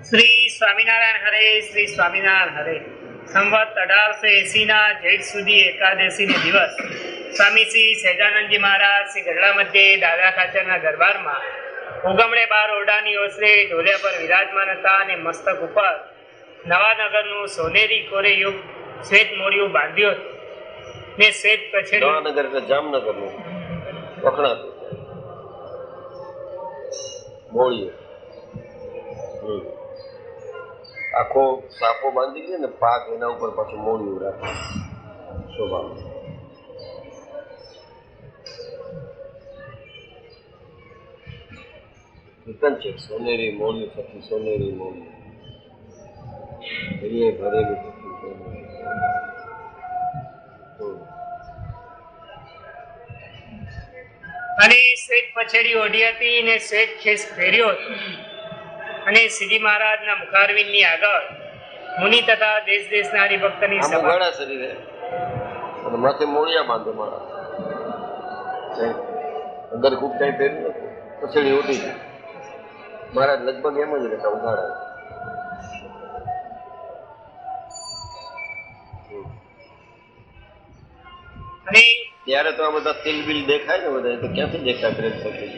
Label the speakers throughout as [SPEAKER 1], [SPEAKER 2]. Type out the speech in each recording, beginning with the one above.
[SPEAKER 1] શ્રી સ્વામિનારાયણ હરે, શ્રી સ્વામિનારાયણ હરે. સંવત 1880 ના જેઠ સુધી એકાદશી ને દિવસ સ્વામી શ્રી સહેજાનંદજી મહારાજ શ્રી ગઢડા મધ્યે દાદા ખાચરના દરબારમાં ઉગમણે 12 ઓરડાની ઓસરે ઢોલિયા પર વિરાજમાન હતા અને મસ્તક ઉપર નવાનગરનું સોનેરી કોરે યુગ શ્વેત મોડિયું બાંધ્યું હતું ને શ્વેત કછેડી.
[SPEAKER 2] નવાનગર એટલે જામનગરનું વખણાતું મોડિયું આખો સાપો બાંધી દે ને પાક એના ઉપર પાછું મોડિયું રાખે શોભા. કીર્તન છે સોનેરી મોડિયું સખી સોનેરી મોડિયું એ ભરેલું સખી સોનેરી.
[SPEAKER 1] અને શ્વેત પછેડી ઓઢી હતી ને શ્વેત ખેસ પહેર્યો હતો અને શ્રીજી મહારાજના મુખારવિંદની આગળ મુનિ તથા દેશ દેશના હરિભક્તની સભા.
[SPEAKER 2] ઘણા શરીરે અને માથે મોડિયા બાંધે મારા અંદર ખૂબ કઈ પહેર્યું નથી, પછેડી ઓઢી છે મહારાજ લગભગ એમ જ રહેતા ઉઘાડા.
[SPEAKER 1] અને
[SPEAKER 2] ત્યારે તો આ બધા તિલ બિલ દેખાય ને બધા, તો ક્યાંથી દેખાય પ્રેમ સખી?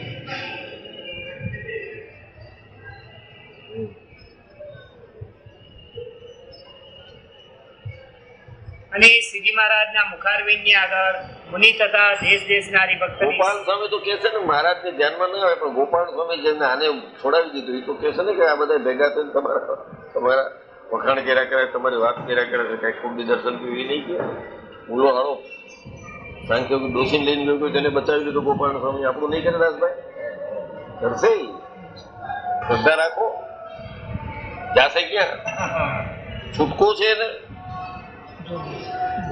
[SPEAKER 1] અને શ્રીજી મહારાજના મુખારવિંદની આગળ મુનિ તથા દેશ દેશના હરિભક્તની.
[SPEAKER 2] ગોપાલ સ્વામી તો કે છે ને મહારાજને ધ્યાનમાં ન આવે, પણ ગોપાલ સ્વામી જેને આને છોડાવી દીધું એ તો કે છે ને કે આ બધા ભેગા થઈને તમારા વખાણ કર્યા કરે, તમારી વાત કર્યા કરે છે, કઈ ખુબ દર્શન કર્યું એ નહીં કે ભૂલો હાળો સાંખ્યો ડોસીને લઈને ગયો કોઈ તેને બચાવી લીધું ગોપાલ સ્વામી. આપણું નહીં કરે દાસભાઈ? કરશે. શ્રદ્ધા રાખો, જાશે ક્યાં? છૂટકો છે ને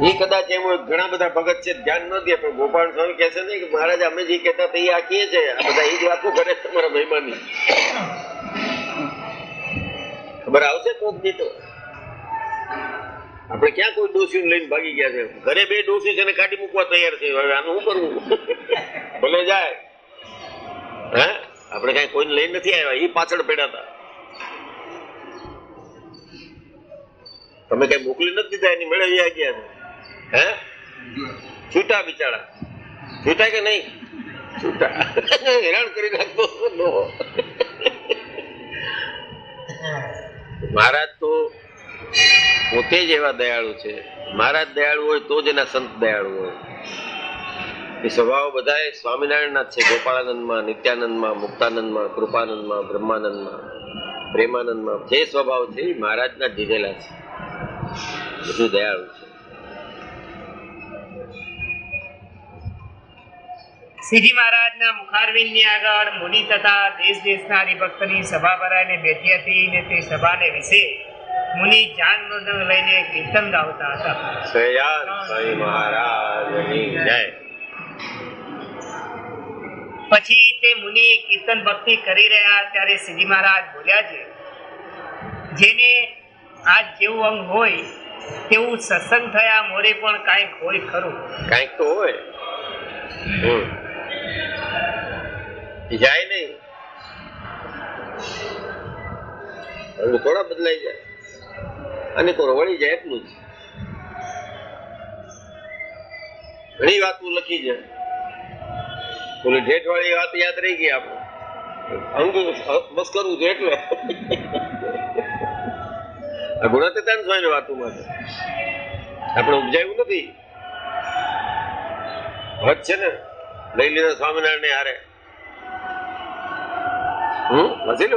[SPEAKER 2] એ કદાચ એમ ઘણા બધા ભગત છે ધ્યાન ન દે, પણ ગોપાલ સ્વામી કહે છે ને કે મહારાજ અમે જે કહેતા હતા એ આ કહે છે, આ બધા એ જ વાતો કરે તમારા મહેમાનની. ખબર આવશે કોક દી તો. આપણે ક્યાં કોઈ ડોસીને લઈને ભાગી ગયા છે? ઘરે 2 ડોસી છે ને કાઢી મૂકવા તૈયાર છે. હવે આનું શું કરવું? ભલે જાય. હે આપણે કઈ કોઈને લઈને નથી આવ્યા, એ પાછળ પડ્યા હતા. તમે કઈ મોકલી નથી દીધા, એની મેળવી ગયા છે. હે છૂટા બિચારા છૂટા કે નહીં? છૂટા. હેરાન કરી નાખતો. મહારાજ તો પોતે જ એવા દયાળુ છે. મહારાજ દયાળુ હોય તો જ એના સંત દયાળુ હોય. એ સ્વભાવ બધા સ્વામિનારાયણના જ છે. ગોપાળાનંદમાં, નિત્યાનંદમાં, મુક્તાનંદમાં, કૃપાનંદમાં, બ્રહ્માનંદમાં, પ્રેમાનંદમાં જે સ્વભાવ છે એ મહારાજના દીધેલા છે. બધું દયાળુ છે.
[SPEAKER 1] શ્રીજી મહારાજના મુખારવિંદની આગળ મુનિ તથા દેશ દેશના હરિભક્તની સભા ભરાઈને બેઠી હતી ને તે સભાને વિશે મુનિ જાન મૃદંગ લઈને કીર્તન ગાવતા હતા.
[SPEAKER 2] સયાન સ્વામી મહારાજની જય.
[SPEAKER 1] પછી તે મુનિ કીર્તન ભક્તિ કરી રહ્યા ત્યારે શ્રીજી મહારાજ બોલ્યા છે, જેને આજ જેવું અંગ હોય તેવું સત્સંગ થયા મોરે પણ કાંઈક હોય ખરું.
[SPEAKER 2] કાંઈક તો હોય. જાય નહીં થોડા બદલાઈ જાય અને તો વળી જાય એટલું જ. ઘણી વાતો લખી જાય. પેલી ઢેઠ વાળી વાત યાદ રહી ગઈ. આપણે અંગ બસ કરવું છે એટલે આ ગુણાતીતાન સ્વામી વાતોમાં છે. આપણે ઉપજાયું નથી. હદ છે ને લઈ લીધા સ્વામિનારાયણ ને હારે. વસીલ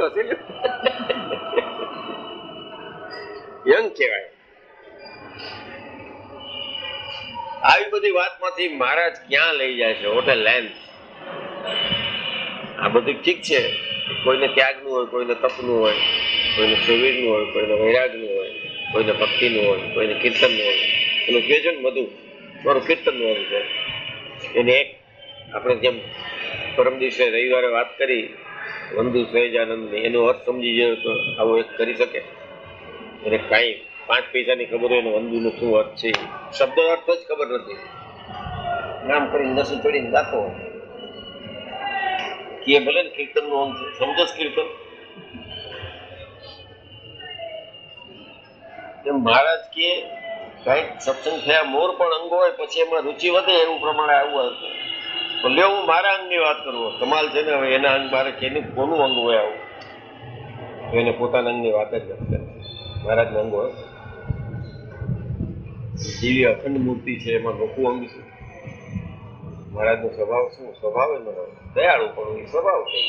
[SPEAKER 2] યંગ કહેવાય. આવી બધી વાતમાંથી મહારાજ ક્યાં લઈ જાય છે? Hotel lens. આ બધું ઠીક છે. કોઈને ત્યાગનું હોય, કોઈને તપનું હોય, કોઈને સુવીરનું હોય, કોઈને વૈરાગનું હોય, કોઈને ભક્તિનું હોય, કોઈને કીર્તનનું હોય. એનું કે છે ને બધું મારું કીર્તનનું હોય છે. એને એક આપણે જેમ પરમ દિવસે રવિવારે વાત કરી વંદુ સહેજાનંદની, એનો અર્થ સમજી જાય તો આવો એક કરી શકે. એને કાંઈ 5 પૈસાની ખબર હોય ને વંદુનો શું અર્થ છે, શબ્દ અર્થ જ ખબર નથી. નામ કરીને નસું ચડીને ગાતો કે ભલે કીર્તનનું અંગ છે, સમજો કીર્તન એમ મહારાજ કે કઈક સત્સંગ થયા મોર પણ અંગો હોય પછી એમાં રુચિ વધે એવું પ્રમાણે આવું હતું. તો લે હું મારા અંગની વાત કરું. કમાલ છે ને, હવે એના અંગ મારે કેનું કોનું અંગ હોય આવું? એને પોતાના અંગની વાત જ નથી કરતી. મહારાજના અંગ હોય જેવી અખંડ મૂર્તિ છે એમાં નોખું અંગ છે. મહારાજનો સ્વભાવ શું? સ્વભાવ એનો દયાળુ પણ એ સ્વભાવ છે.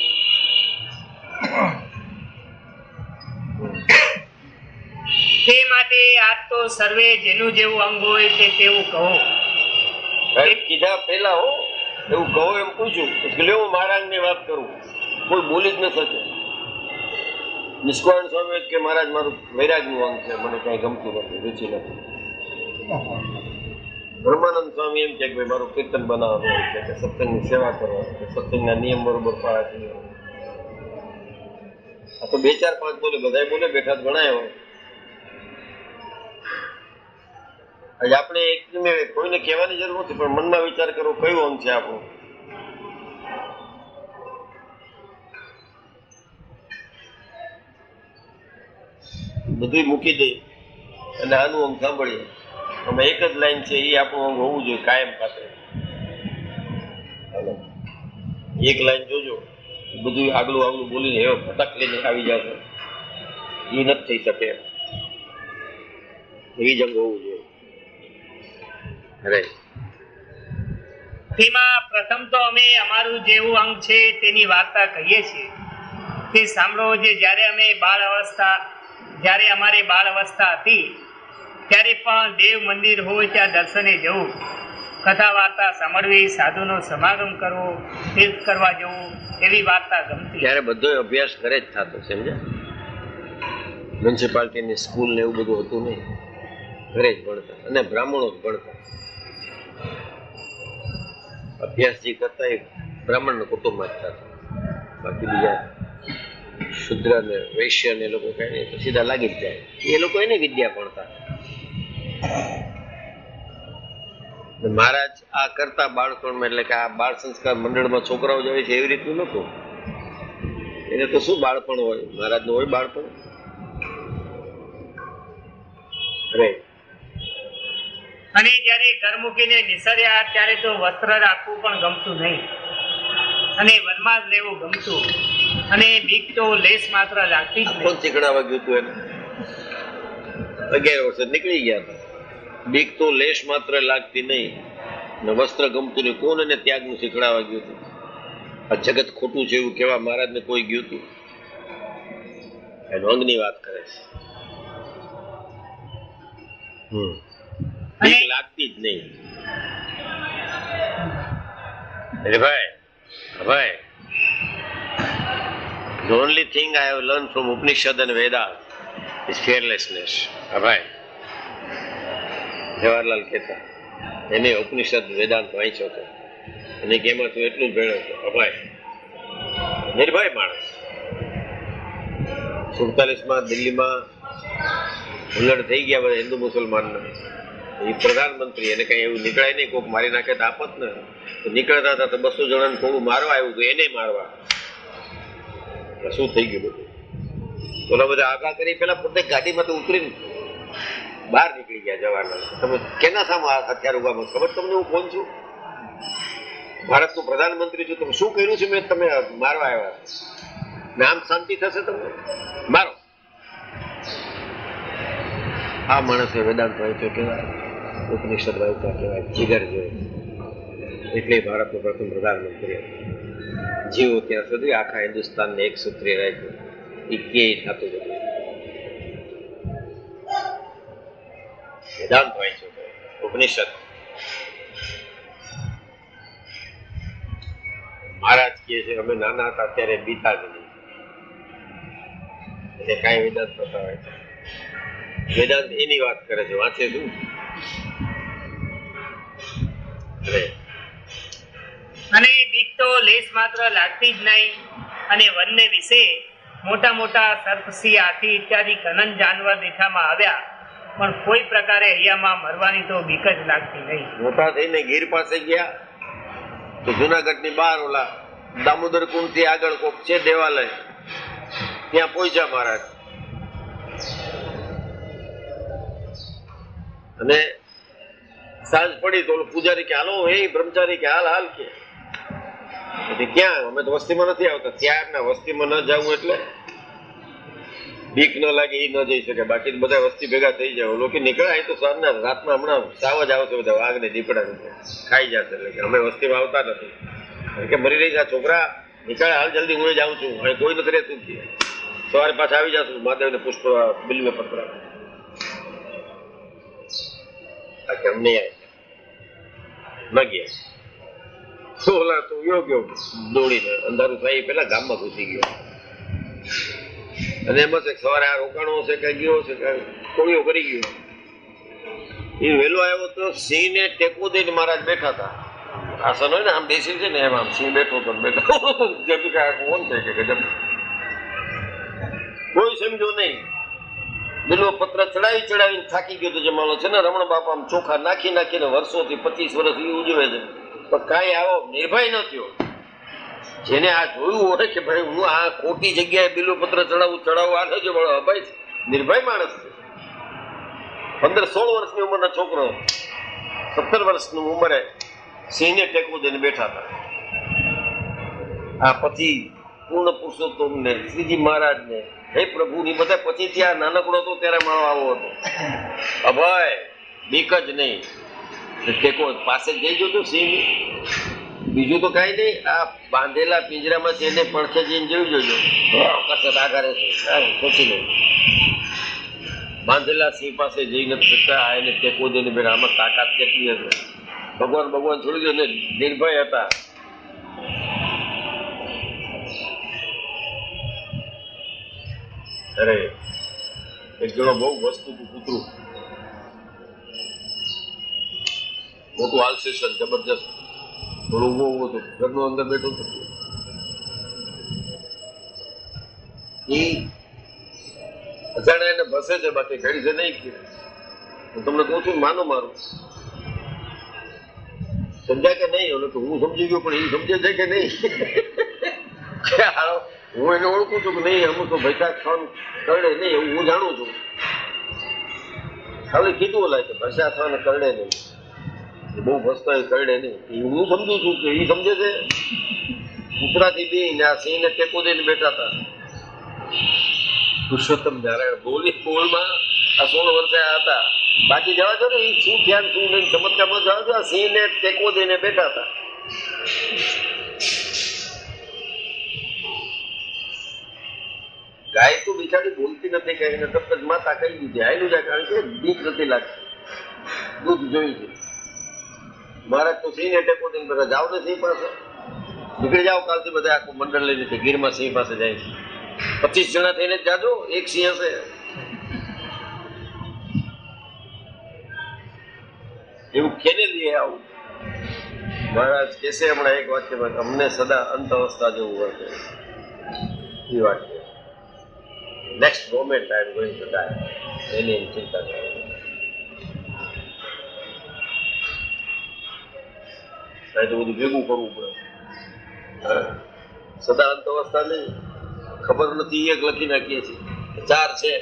[SPEAKER 1] તે માટે આજ તો સર્વે જેનું જેવું અંગ હોય તે તેવું કહો.
[SPEAKER 2] કીધા પહેલા હો એવું કહો એમ પૂછ્યું એટલે હું મારા અંગની વાત કરું. કોઈ બોલી જ ન શકે. નિષ્કાળ સ્વામી કે મહારાજ મારું વૈરાગનું અંગ છે, મને કઈ ગમતું નથી, રુચિ નથી. બ્રહ્માનંદ સ્વામી એમ કે ભાઈ મારું કીર્તન બનાવવાનું હોય છે, કે સત્સંગની સેવા કરવાની છે, સત્સંગના નિયમ બરોબર પાળા છે. આ તો 2 4 5 બોલે, બધા બોલે બેઠા ગણાય હોય. આજે આપણે કોઈને કહેવાની જરૂર નથી, પણ મનમાં વિચાર કરો કયું અંગ છે આપણું. બધું મૂકી દઈએ અને આનું અંગ સાંભળીએ. અમે એક જ લાઈન છે એ આપણું અંગ હોવું જોઈએ કાયમ ખાતે. એક લાઈન જોજો, બધું આગલું બોલીને એવો ફટક લઈને આવી જશે, એ નથી થઈ શકે. એવી જ અંગ હોવું જોઈએ.
[SPEAKER 1] તેમાં પ્રથમ તો અમે અમારું જેવું અંગ છે તેની વાર્તા કહીએ છીએ. તે સાંભળો જે જ્યારે અમારી બાળ અવસ્થા હતી ત્યારે પણ દેવ મંદિર હોય ત્યાં દર્શને જવું, કથા વાર્તા સાંભળવી, સાધુનો સમાગમ કરવો, તીર્થ કરવા જવું, એવી વાર્તા ગમતી.
[SPEAKER 2] ત્યારે બધો અભ્યાસ કરે જ થતો, સમજ્યા? મ્યુનિસિપાલિટીની સ્કૂલ ને એવું બધું હતું નહીં, ઘરે જ ભણતા અને બ્રાહ્મણો જ ભણતા. અભ્યાસ જે કરતા એ બ્રાહ્મણના કુટુંબમાં જ થતા. બાકી બીજા શુદ્ર ને વૈશ્ય ને લોકો કઈ નહીં, તો સીધા લાગી જ જાય. એ લોકો એને વિદ્યા ભણતા. મહારાજ આ કરતા બાળકોમાં, એટલે કે આ બાળ સંસ્કાર મંડળમાં છોકરાઓ જાય છે એવી રીતનું નતું. એને તો શું બાળપણ હોય, મહારાજનું હોય બાળપણ.
[SPEAKER 1] અને જયારે ઘર મૂકીને નિસર્યા ત્યારે તો વસ્ત્ર રાખવું પણ ગમતું નહીં, અને વનમાં જ રહેવું ગમતું, અને બીક તો લેશ માત્ર લાગતી જ નહીં.
[SPEAKER 2] કોણ શીખડાવા ગયું હતું એને? 11 વર્ષે નીકળી ગયા હતા. બીક તો લેશ માત્ર લાગતી નહીં ને વસ્ત્ર ગમતું નહીં. કોણ એને ત્યાગનું શીખડાવા ગયું હતું? આ જગત ખોટું છે એવું કેવા મહારાજને કોઈ ગયું હતું? એનો અંગની વાત કરે છે. બીક લાગતી જ નહીં. અરે ભાઈ, the only thing I have learned from Upanishad and Vedas is fearlessness. ભાઈ જવાહરલાલ કહેતા, એને ઉપનિષદ વેદાંત વાંચ્યો હતો અને કેમાં તું એટલું જ ભણ્યો હતો. ભાઈ નિર્ભય માણસ. 47માં દિલ્હીમાં હુલ્લડ થઈ ગયા બધા હિન્દુ મુસલમાનના. એ પ્રધાનમંત્રી, એને કઈ એવું નીકળાય નહીં, કોઈક મારી નાખે તો આપત ને. તો નીકળતા હતા તો 200 જણાને થોડું મારવા આવ્યું હતું, એને મારવા. શું થઈ ગયું બધું? ઓલા બધા આગા કરી પેલા પોતે ગાડીમાંથી ઉતરીને બહાર નીકળી ગયા જવાહરલાલ. તમે કેના સામે હથિયાર ઉભા? ખબર તમને હું કોણ છું? ભારતનો પ્રધાનમંત્રી છું. તમે શું કર્યું છે? મેં તમે મારવા આવ્યા. નામ શાંતિ થશે તમને? મારો. આ માણસે વેદાંત વાંચ્યો કહેવાય, ઉપનિષદ વાંચ્યા કહેવાય, જીગર જોઈ. એટલે ભારતનો પ્રથમ પ્રધાનમંત્રી હતો. જીવો ત્યાં સુધી આખા હિન્દુસ્તાનને એક સૂત્રીય રાખ્યું. એ ક્યાંય થતું હતું. વેદાંત વાંચ્યો, ઉપનિષદ. મહારાજ કહે છે અમે નાના હતા ત્યારે બીતા જ નહીં, એટલે કાંઈ વેદાંત થતા હોય છે. વેદાંત એની વાત કરે છે, વાંચે શું?
[SPEAKER 1] અને બીક તો લેશ માત્ર લાગતી જ નહીં, અને વનને વિશે મોટા મોટા સર્પ, સિંહ, હાથી ઇત્યાદિ ઘનન જાનવર દેખામાં આવ્યા, પણ કોઈ પ્રકારે હૈયામાં મરવાની તો બીક જ લાગતી નહીં.
[SPEAKER 2] મોટા થઈને ગીર પાસે ગયા તો જુનાગઢની બહાર ઓલા દામોદર કુંડ થી આગળ કોક છે દેવાલય, ત્યાં પહોંચ્યા મહારાજ. અને સાંજ પડી તો ઓલો પૂજારી કે હાલો હે બ્રહ્મચારી કે હાલ હાલ કે ક્યાં? અમે તો વસ્તીમાં નથી આવતા. ત્યારના વસ્તીમાં ન જવું એટલે બીક ન લાગે એ ન જઈ શકે, બાકી બધા વસ્તી ભેગા થઈ જાય. લોકો નીકળ્યા તો સાંજના રાતના હમણાં સાવ જ આવશે બધા વાઘ ને દીપડા ખાઈ જશે, એટલે કે અમે વસ્તીમાં આવતા નથી. કારણ કે મરી રહી છે છોકરા, નીકળે હાલ જલ્દી, હું જાઉં છું, અહીં કોઈ નથી રહેતું. સવારે પાછા આવી જશું મહાદેવને પુષ્પ બિલ્વ પત્ર અમને ન ગયા. ઓલા તો ગયો દોડીને અંધારું થાય પેલા ગામમાં ઘૂસી ગયો. અને એમાં સવારે આ રોકાણો છે કઈ ગયો છે કોળીઓ કરી ગયો. એ વહેલો આવ્યો તો સિંહ ને ટેકો દઈને મહારાજ બેઠા હતા. આસન હોય ને આમ બેસી છે ને એમ આમ સિંહ બેઠો હતો બેઠો કોણ છે કે ગજબ. કોઈ સમજો નહીં. બિલ્વ પત્ર ચડાવીને થાકી ગયો તો જમાનો છે ને રમણ બાપા આમ ચોખા નાખીને વર્ષોથી 25 વર્ષ એ ઉજવે છે, પણ કાંઈ આવો નિર્ભય ન થયો. જેને આ જોયું હોય કે ભાઈ હું આ ખોટી જગ્યાએ બિલ્વ પત્ર ચડાવવું આ થયો બળો ભાઈ નિર્ભય માણસ છે. 15-16 વર્ષની ઉંમરનો છોકરો 17 વર્ષની ઉંમરે સિંહને ટેકો દઈને બેઠા હતા. આ પછી પૂર્ણ પુરુષોત્તમને શ્રીજી મહારાજને હે પ્રભુની બધા પછી ત્યાં નાનકડો હતો ત્યારે મારો આવો હતો. અભય બીક જ નહીં. ટેકો પાસે જઈ ગયો તો સિંહ. બીજું તો કઈ નહીં, આ બાંધેલા પિંજરામાં છે એને પડખે જઈને જોઈ જોજો કસરત આગારે છે સોચી લો. બાંધેલા સિંહ પાસે જઈ નથી શકતા, આ એને ટેકો દઈને બેઠા. આમાં તાકાત કેટલી હશે. ભગવાન છોડી દો ને નિર્ભય હતા. અરે એક જણો બહુ વસ્તુ કૂતરું મોટું આલ્સેશન જબરજસ્ત થોડું ઉભો હતું ઘરનું અંદર બેઠો હતો. એ અજાણ્યા એને ભસે છે, બાકી ઘડી છે નહીં. હું તમને કહું છું માનો મારું સમજાય કે નહીં? ઓલો તો હું સમજી ગયો પણ એ સમજે છે કે નહીં? હું એને ઓળખું છું કે નહીં અમુક તો ભૈસાખ થવાનું કરડે નહીં એવું હું જાણું છું. હવે કીધું ઓલા કે ભૈસાખ થવાને કરડે નહીં, બહુ ભસતા એ કરડે નહીં. હું સમજુ છું કે એ સમજે છે. કૂતરાથી બી ને આ સિંહને ટેકો દઈને બેઠા હતા. પુરુષોત્તમ નારાયણ બોલમાં આ 16 વર્ષે હતા. બાકી જવા દો ને એ શું ધ્યાન શું નહીં ચમત્કારમાં જવા દો. આ સિંહને ટેકો દઈને બેઠા હતા. ગાય તો બિચારી બોલતી નથી કઈ એને તરત જ માતા કહી દીધી આયલું જાય, કારણ કે બીક નથી લાગતી. દૂધ જોયું છે. મહારાજ તો સિંહને ટેકો દઈને બધા જાઓ ને સિંહ પાસે નીકળી જાઓ કાલથી બધા આખું મંડળ લઈને છે ગીરમાં સિંહ પાસે જાય છે. 25 જણા થઈને જ જાજો, એક સિંહ હશે. એવું કેને લઈએ આવું? મહારાજ કહેશે હમણાં એક વાક્યમાં અમને સદા અંત અવસ્થા જેવું વર્તે એ વાક્ય. Next moment I am going to die. એની ચિંતા કરવાની. તો બધું ભેગું કરવું પડે. સદા અંત અવસ્થા નહીં, ખબર નથી એક લખી નાખીએ છીએ. 4 છે,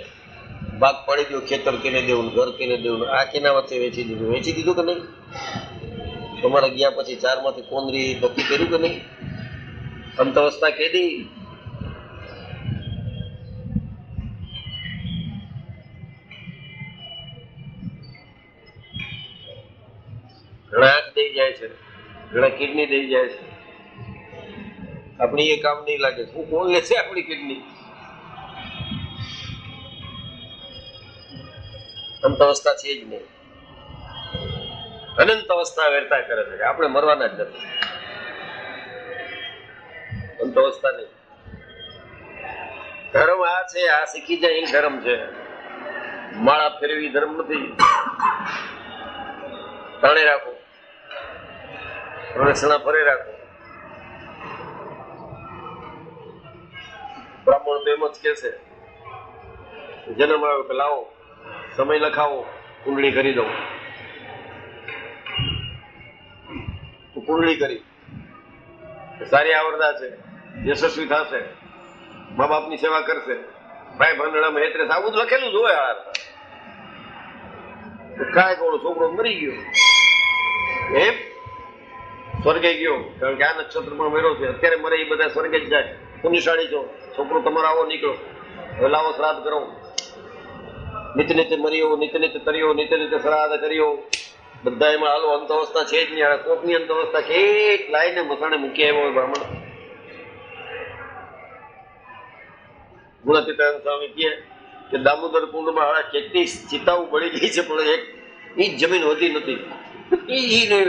[SPEAKER 2] ભાગ પાડી દો, ખેતર કેને દેવું, ઘર કેને દેવું, આ કેના વચ્ચે વેચી દીધું કે નહીં? તમારે ગયા પછી 4 માંથી કોનરી નક્કી કર્યું કે નહીં? અંત અવસ્થા કેદી? ઘણા આંખ દઈ જાય છે, ઘણા કિડની દઈ જાય છે. આપણી એ કામ નહીં લાગે. શું કોણ લેશે આપણી કિડની? અંત અવસ્થા છે જ નહીં. અનંત અવસ્થા વેરતા કરે છે. આપણે મરવાના જ નથી. અંત અવસ્થા નહીં. ધર્મ આ છે, આ શીખી જાય એ ધર્મ છે. માળા ફેરવી ધર્મ નથી. તાણે રાખો, પ્રદક્ષિણા ફરે રાખો. બ્રાહ્મણ તો એમ જ કે છે, જન્મ આવ્યો કે લાવો સમય લખાવો, કુંડળી કરી દઉં. તો કુંડળી કરી સારી આવડતા છે, યશસ્વી થશે, મા બાપની સેવા કરશે, ભાઈ ભંડણામાં હેતરે આવું જ લખેલું જ હોય. કાંઈ ઓલો છોકરો મરી ગયો એમ સ્વર્ગે ગયો, કારણ કે આ નક્ષત્રમાં મર્યો છે, અત્યારે મરે એ બધા સ્વર્ગે જ જાય. પુણ્યશાળી છો, છોકરો તમારો આવો નીકળો, હવે લાવો શ્રાદ્ધ કરો. નિત્ય નિત્ય મર્યો, નિત્ય નિત્ય તર્યો, નિત્ય નિત્ય શ્રાદ્ધ કર્યો, બધા એમાં હાલો અંત અવસ્થા છે જ નહીં. કોકની અંત અવસ્થા છે એક લાઈને મસાણે મૂકી આવ્યો હોય બ્રાહ્મણ. ગુણાતીતાનંદ સ્વામી કહે કે દામોદર કુંડમાં હાડા કેટલી ચિતાઓ બળી ગઈ છે, પણ એક ઇંચ જમીન હોતી નથી.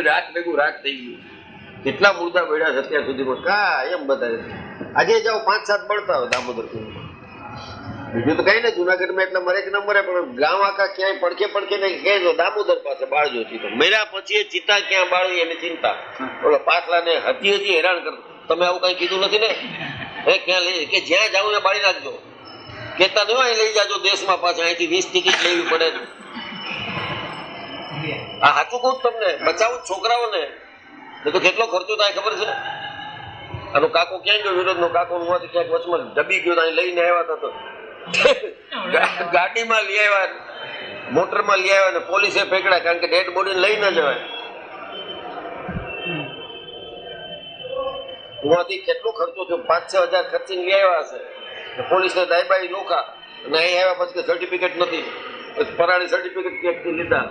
[SPEAKER 2] રાત ભેગું રાત થઈ ગયું. કેટલા મુર્દા બળ્યા છે અત્યાર સુધીમાં, કા એમ બતાવે. આજે જાઓ 5-7 બળતા હોય દામોદર કુંડમાં. બીજું તો કઈ ને જુનાગઢમાં એટલે મરે કે ન મરે, પણ ગામ આખા ક્યાંય પડખે ને કહેજો દામોદર પાસે બાળજો ચિતા. મર્યા પછી એ ચિતા ક્યાં બાળવી એની ચિંતા. ઓલો પાછલાને હજી હેરાન કરતો, તમે આવું કઈ કીધું નથી ને? એ ક્યાં લઈ કે જ્યાં જાવ ત્યાં બાળી નાખજો. કેતા નહીં અહીં લઈ જાજો દેશમાં પાછા, અહીંથી 20 ટિકિટ લેવી પડે. આ સાચું કહું તમને, બચાવું છોકરાઓને. તો કેટલો ખર્ચો થાય ખબર છે? આનો કાકો ક્યાં ગયો? વિરોધનો કાકો નું ક્યાંક વચમાં ડબી ગયો, અહીં લઈને આવ્યા હતા. ગાડીમાં લઈ આવ્યા, મોટરમાં લઈ આવ્યા ને પોલીસે પકડ્યા, કારણ કે ડેડ બોડી લઈ ન જવાય. ઉમાંથી કેટલો ખર્ચો થયો? 5-6 હજાર ખર્ચીને લઈ આવ્યા હશે. પોલીસને દાયબાઈ નોખા, અને અહીં આવ્યા પછી સર્ટિફિકેટ નથી, પરાણી સર્ટિફિકેટ ક્યાંકથી લીધા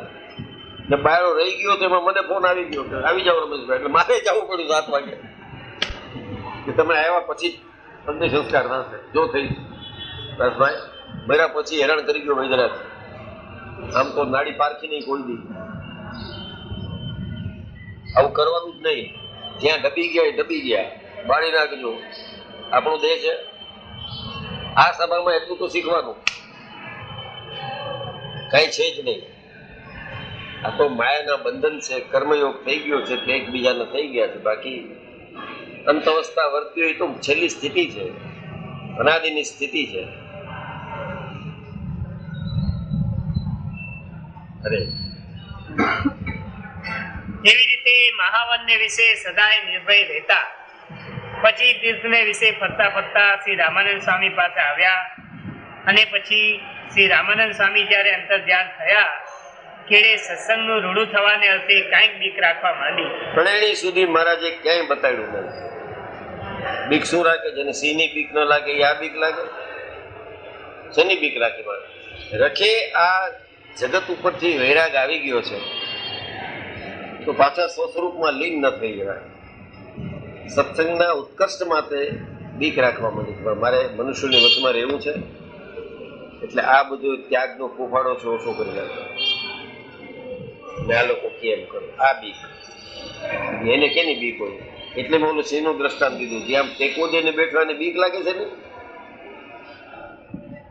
[SPEAKER 2] ને બાયરો રહી ગયો. તો એમાં મને ફોન આવી ગયો કે આવી જાવ રમેશભાઈ, એટલે મારે જવું પડ્યું 7 વાગે કે તમે આવ્યા પછી તમને સંસ્કાર થશે. જો થઈ ભાઈ મર્યા પછી હેરાન કરી ગયો વૈદરાજ. આમ તો નાડી પારખી નહીં કોઈ દી. આવું કરવાનું જ નહીં. જ્યાં ડબી ગયા એ ડબી ગયા, બાળી નાખજો. આપણો દેશ છે. આ સભામાં એટલું તો શીખવાનું કઈ છે જ નહીં. આ તો માયાના બંધન છે, કર્મયોગ થઈ ગયો છે, તે એકબીજાને થઈ ગયા છે. બાકી અંત અવસ્થા વર્તી હોય તો છેલ્લી સ્થિતિ છે, અનાદિની સ્થિતિ છે. અરે
[SPEAKER 1] એવી રીતે મહાવનને વિશે સદાય નિર્ભય રહેતા. પછી તીર્થને વિશે ફરતા ફરતા શ્રી રામાનંદ સ્વામી પાસે આવ્યા, અને પછી શ્રી રામાનંદ સ્વામી જયારે અંતર્ધ્યાન થયા, કેળે સત્સંગનું રૂડું થવાને અર્થે કાંઈક બીક રાખવા માંડી.
[SPEAKER 2] ત્રણેય સુધી મહારાજે ક્યાંય બતાડ્યું નથી. બીક શું રાખે? જેને સિંહની બીક ન લાગે એ આ બીક લાગે? શેની બીક રાખી મારે? રખે આ જગત ઉપરથી વૈરાગ આવી ગયો છે તો પાછા સ્વસ્વરૂપમાં લીન ન થઈ જવાય. સત્સંગના ઉત્કર્ષ માટે બીક રાખવા માંડી. પણ મારે મનુષ્યની વચમાં રહેવું છે, એટલે આ બધું ત્યાગનો ફોફાડો છે ઓછો કરી નાખો. ને આ લોકો કેમ કરો? આ બીક એને કેની બીક હોય? એટલે મેં ઓલું સિંહનું દ્રષ્ટાંત દીધું. જ્યાં ટેકો દઈને બેઠવાને બીક લાગે છે ને,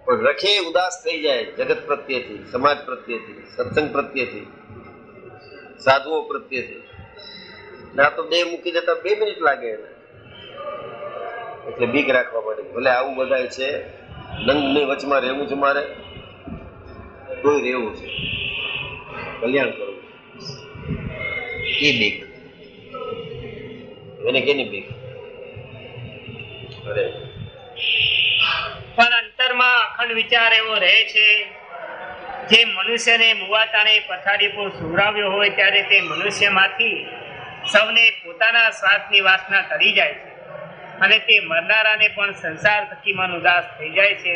[SPEAKER 2] પણ રખે ઉદાસ થઈ જાય જગત પ્રત્યેથી, સમાજ પ્રત્યેથી, સત્સંગ પ્રત્યેથી, સાધુઓ પ્રત્યેથી. ના તો બે મૂકી જતા 2 મિનિટ લાગે એને. એટલે બીક રાખવા પડે. ભલે આવું બધાય છે, નંગની વચમાં રહેવું છે મારે, તોય રહેવું છે, કલ્યાણ કરવું. એ બીક એને કેની બીક? અરે
[SPEAKER 1] પણ અંતરમાં અખંડ વિચાર એવો રહે છે, જે મનુષ્યને મુવાટાણે પથારી પર સુવરાવ્યો હોય ત્યારે તે મનુષ્યમાંથી સૌને પોતાના સ્વાર્થની વાસના તરી જાય છે, અને તે મરનારાને પણ સંસાર થકીમાં ઉદાસ થઈ જાય છે.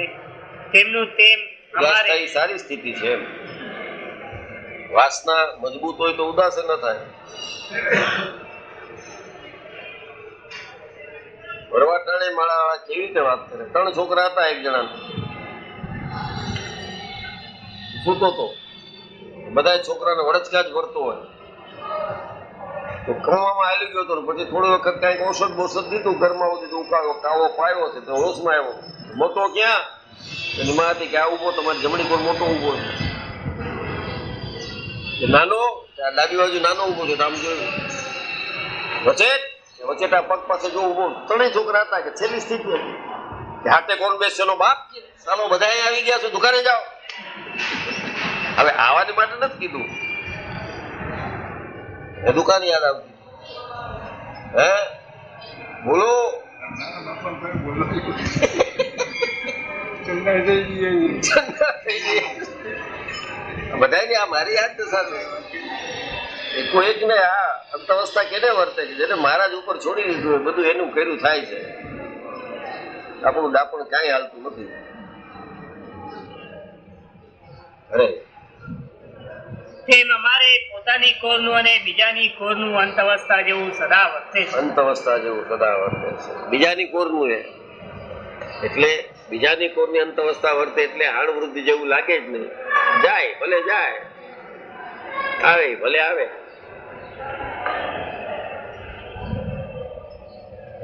[SPEAKER 1] તેમનું તેમ અમારે
[SPEAKER 2] સારી સ્થિતિ છે. વાસના મજબૂત હોય તો ઉદાસ ન થાય. વરવાટાણે માળા કેવી રીતે વાત કરે? 3 છોકરા હતા, એક જણા સૂતો તો, બધા છોકરાને વડચકા જ ભરતો હોય તો કમાવામાં આવી ગયો હતો. પછી થોડી વખત કઈક ઔષધ બોષધ દીધું, ઘરમાં દીધું, ઉકાળો કાવો પાયો છે તો હોશમાં આવ્યો. મોટો ક્યાં? એની માં હતી કે આ ઉભો, તમારી જમણી કોર મોટો ઉભો છે, નાનો ડાબી બાજુ નાનો ઉભો છે. આમ જોયું વચેટા પગ પાસે જો ઉભો. 3 છોકરા હતા કે છેલ્લી સ્થિતિ હતી કે હાથે કોણ બેસે? એનો બાપ કે ચાલો બધા આવી ગયા છો, દુકાને જાઓ. હવે આવાની માટે નથી કીધું, એ દુકાન યાદ આવતી. હે બોલો બધાને આ મારી યાદ સાથે કોઈ જ ને આ અંતઅવસ્થા કેને વર્તે છે જેને મહારાજ ઉપર છોડી દીધું હોય બધું એનું કર્યું થાય છે. આપણું ડાપણ ક્યાંય હાલતું નથી. અરે
[SPEAKER 1] તેમ અમારે પોતાની કોરનું અને બીજાની કોરનું અંત અવસ્થા જેવું સદા વર્તે છે.
[SPEAKER 2] અંતઅવસ્થા જેવું સદા વર્તે છે. બીજાની કોરનું એટલે બીજાની કોરની અંતઅવસ્થા વર્તે એટલે હાણ વૃદ્ધિ જેવું લાગે જ નહીં. જાય ભલે જાય, આવે ભલે આવે.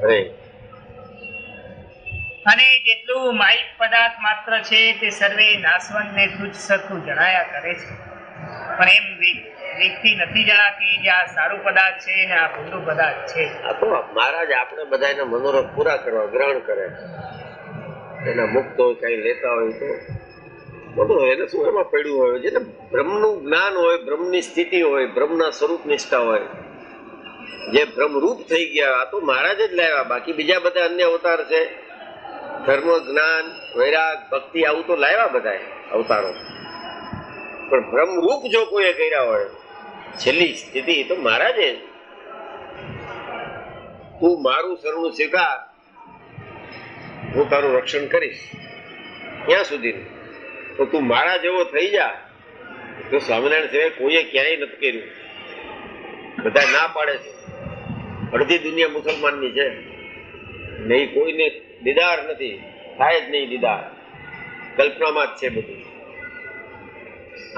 [SPEAKER 2] અરે
[SPEAKER 1] અને જેટલું માહિક પદાર્થ માત્ર છે તે સર્વે નાશવંત ને તુચ્છ સરખું જણાયા કરે છે, પણ એમ રીતથી નથી જણાતી કે આ સારું પદાર્થ છે ને આ ભૂંડું પદાર્થ છે.
[SPEAKER 2] આ તો મહારાજ આપણે બધાના મનોરથ પૂરા કરવા ગ્રહણ કરે, એના મુક્ત હોય કઈ લેતા હોય તો બધું એને શું એમાં પડ્યું હોય. જેને બ્રહ્મનું જ્ઞાન હોય, બ્રહ્મની સ્થિતિ હોય, બ્રહ્મના સ્વરૂપ નિષ્ઠા હોય, જે બ્રહ્મરૂપ થઈ ગયા, આ તો મહારાજ જ લાવ્યા. બાકી બીજા બધા અન્ય અવતાર છે, ધર્મ, જ્ઞાન, વૈરાગ, ભક્તિ આવું તો લાવ્યા બધા અવતારો, પણ બ્રહ્મરૂપ જો કોઈએ કર્યા હોય છેલ્લી સ્થિતિ તો મહારાજે. તું મારું શરણું સ્વીકાર, હું તારું રક્ષણ કરીશ. ક્યાં સુધી? તો તું મારા જેવો થઈ જા. તો સ્વામિનારાયણ સિવાય કોઈએ ક્યાંય નથી કર્યું. બધા ના પાડે છે. અડધી દુનિયા મુસલમાનની છે, નહીં કોઈને દીદાર નથી, થાય જ નહીં દીદાર, કલ્પનામાં જ છે બધું.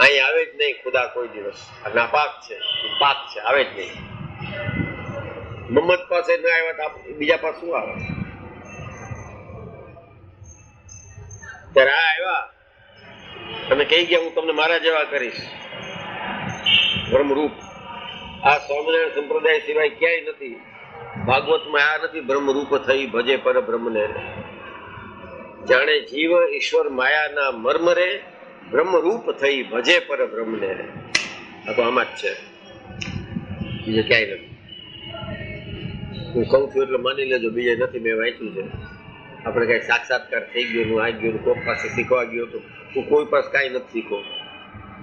[SPEAKER 2] અહીં આવે જ નહીં ખુદા કોઈ દિવસ. આ નાપાક છે, પાક છે, આવે જ નહીં. મમ્મદ પાસે ન આવ્યા તો બીજા પાસે શું આવે? ત્યારે આ આવ્યા તમે કહી ગયા હું તમને મારા જેવા કરીશ. બ્રહ્મરૂપ આ સ્વામિનારાયણ સંપ્રદાય સિવાય ક્યાંય નથી. ભાગવતમાં આ નથી બ્રહ્મરૂપ થઈ ભજે પર બ્રહ્મને, જાણે જીવ ઈશ્વર માયાના મર્મરે, બ્રહ્મરૂપ થઈ ભજે પર બ્રહ્મને. આ તો આમાં જ છે, બીજે ક્યાંય નથી. હું કઉ છું એટલે માની લેજો, બીજે નથી. મેં વાંચ્યું છે. આપણે કઈ સાક્ષાત્કાર થઈ ગયો, હું આવી ગયો, કોક પાસે શીખવા ગયો તો હું કોઈ પાસે કાંઈ નથી શીખો.